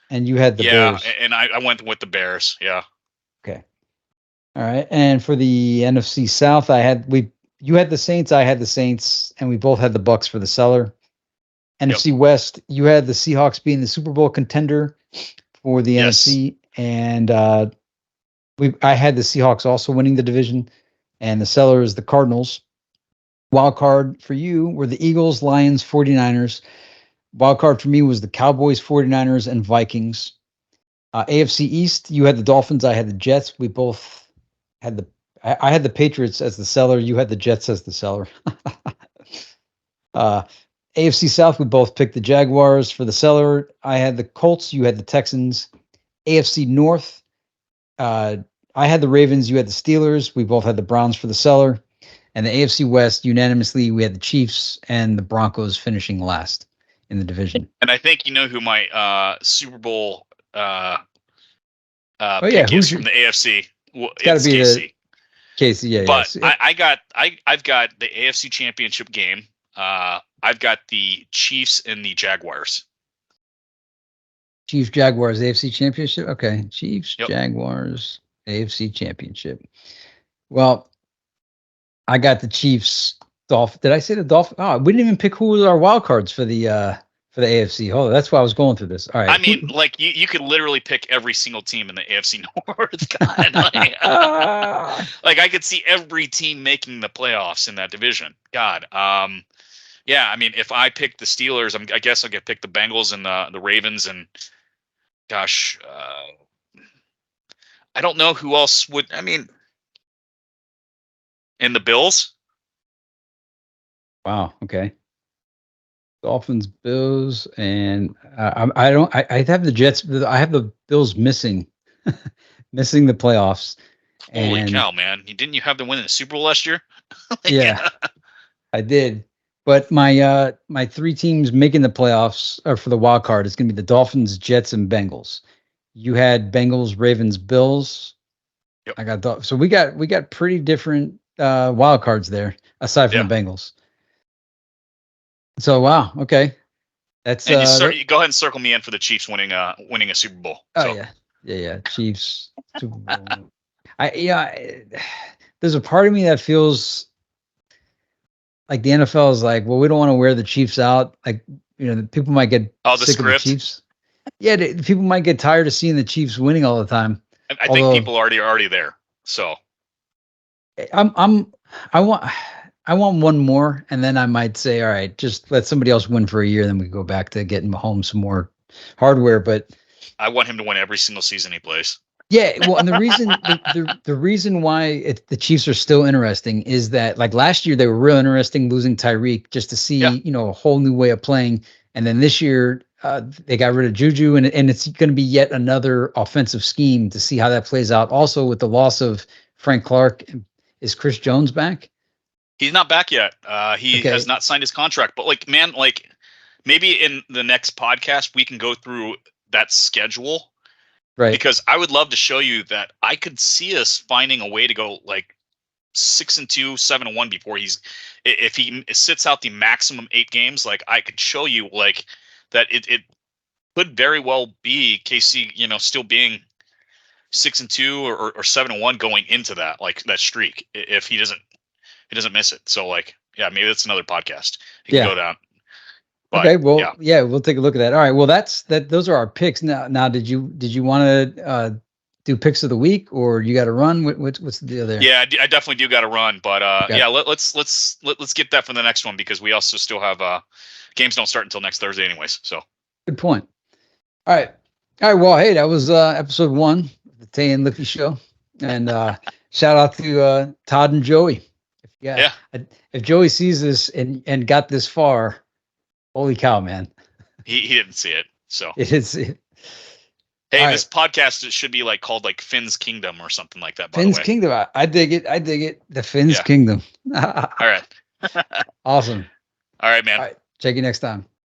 and you had the Bears. Yeah, and I went with the Bears. Yeah. Okay. All right, and for the NFC South, you had the Saints. I had the Saints, and we both had the Bucs for the cellar. NFC West, you had the Seahawks being the Super Bowl contender for the NFC, and I had the Seahawks also winning the division, and the cellar is the Cardinals. Wildcard for you were the Eagles, Lions, 49ers. Wildcard for me was the Cowboys, 49ers, and Vikings. AFC East, you had the Dolphins. I had the Jets. We both had I had the Patriots as the cellar. You had the Jets as the cellar. AFC South, we both picked the Jaguars for the cellar. I had the Colts. You had the Texans. AFC North, I had the Ravens. You had the Steelers. We both had the Browns for the cellar. And the AFC West, unanimously, we had the Chiefs and the Broncos finishing last in the division. And I think you know who my Super Bowl pick is from the AFC. It's got to be KC. Casey, yeah. But I've got the AFC Championship game. I've got the Chiefs and the Jaguars. Chiefs, Jaguars, AFC Championship. Okay, Chiefs, Yep. Jaguars, AFC Championship. Well, I got the Chiefs. Dolphins. Did I say the Dolphins? Oh, we didn't even pick who was our wild cards for the AFC. Oh, that's why I was going through this. All right. I mean, like you could literally pick every single team in the AFC North. God, like I could see every team making the playoffs in that division. God. Yeah, I mean, if I pick the Steelers, I guess I'll get pick the Bengals and the Ravens, and gosh, I don't know who else would. I mean, and the Bills. Wow. Okay. Dolphins, Bills, and I have the Jets. I have the Bills missing the playoffs. Holy cow, man! Didn't you have them win in the Super Bowl last year? Yeah, I did. But my my 3 teams making the playoffs or for the wild card is going to be the Dolphins, Jets, and Bengals. You had Bengals, Ravens, Bills. Yep. I got so we got pretty different wild cards there aside from the Bengals. So wow, okay, that's and you go ahead and circle me in for the Chiefs winning a Super Bowl. Oh yeah, Chiefs Super Bowl. There's a part of me that feels like the NFL is like, well, we don't want to wear the Chiefs out. Like, people might get sick of the Chiefs. Yeah, people might get tired of seeing the Chiefs winning all the time. I think people are already there. So I want one more, and then I might say, all right, just let somebody else win for a year, then we go back to getting Mahomes some more hardware. But I want him to win every single season he plays. Yeah, well, and the reason the reason why the Chiefs are still interesting is that like last year they were real interesting losing Tyreek just to see a whole new way of playing, and then this year they got rid of Juju, and it's going to be yet another offensive scheme to see how that plays out. Also, with the loss of Frank Clark, is Chris Jones back? He's not back yet. He has not signed his contract. But maybe in the next podcast we can go through that schedule. Right. Because I would love to show you that I could see us finding a way to go like 6-2, 7-1 before if he sits out the maximum 8 games. Like I could show you like that it could very well be KC, still being 6-2 or 7-1 going into that that streak if he doesn't miss it. So maybe that's another podcast. He can go down. But, okay, well, we'll take a look at that. All right, well, those are our picks. Now, did you want to do picks of the week, or you got to run? What's the deal there? Yeah, I definitely do got to run, but let's get that for the next one because we also still have games don't start until next Thursday, anyways. So good point. All right. Well, hey, that was episode 1 of the Tae and Lippe show, and shout out to Todd and Joey. If Joey sees this and got this far. Holy cow, man. He didn't see it. So it is. Hey, this podcast should be called Phins Kingdom or something like that. Phins Kingdom. I dig it. The Phins Kingdom. All right. Awesome. All right, man. All right. Check you next time.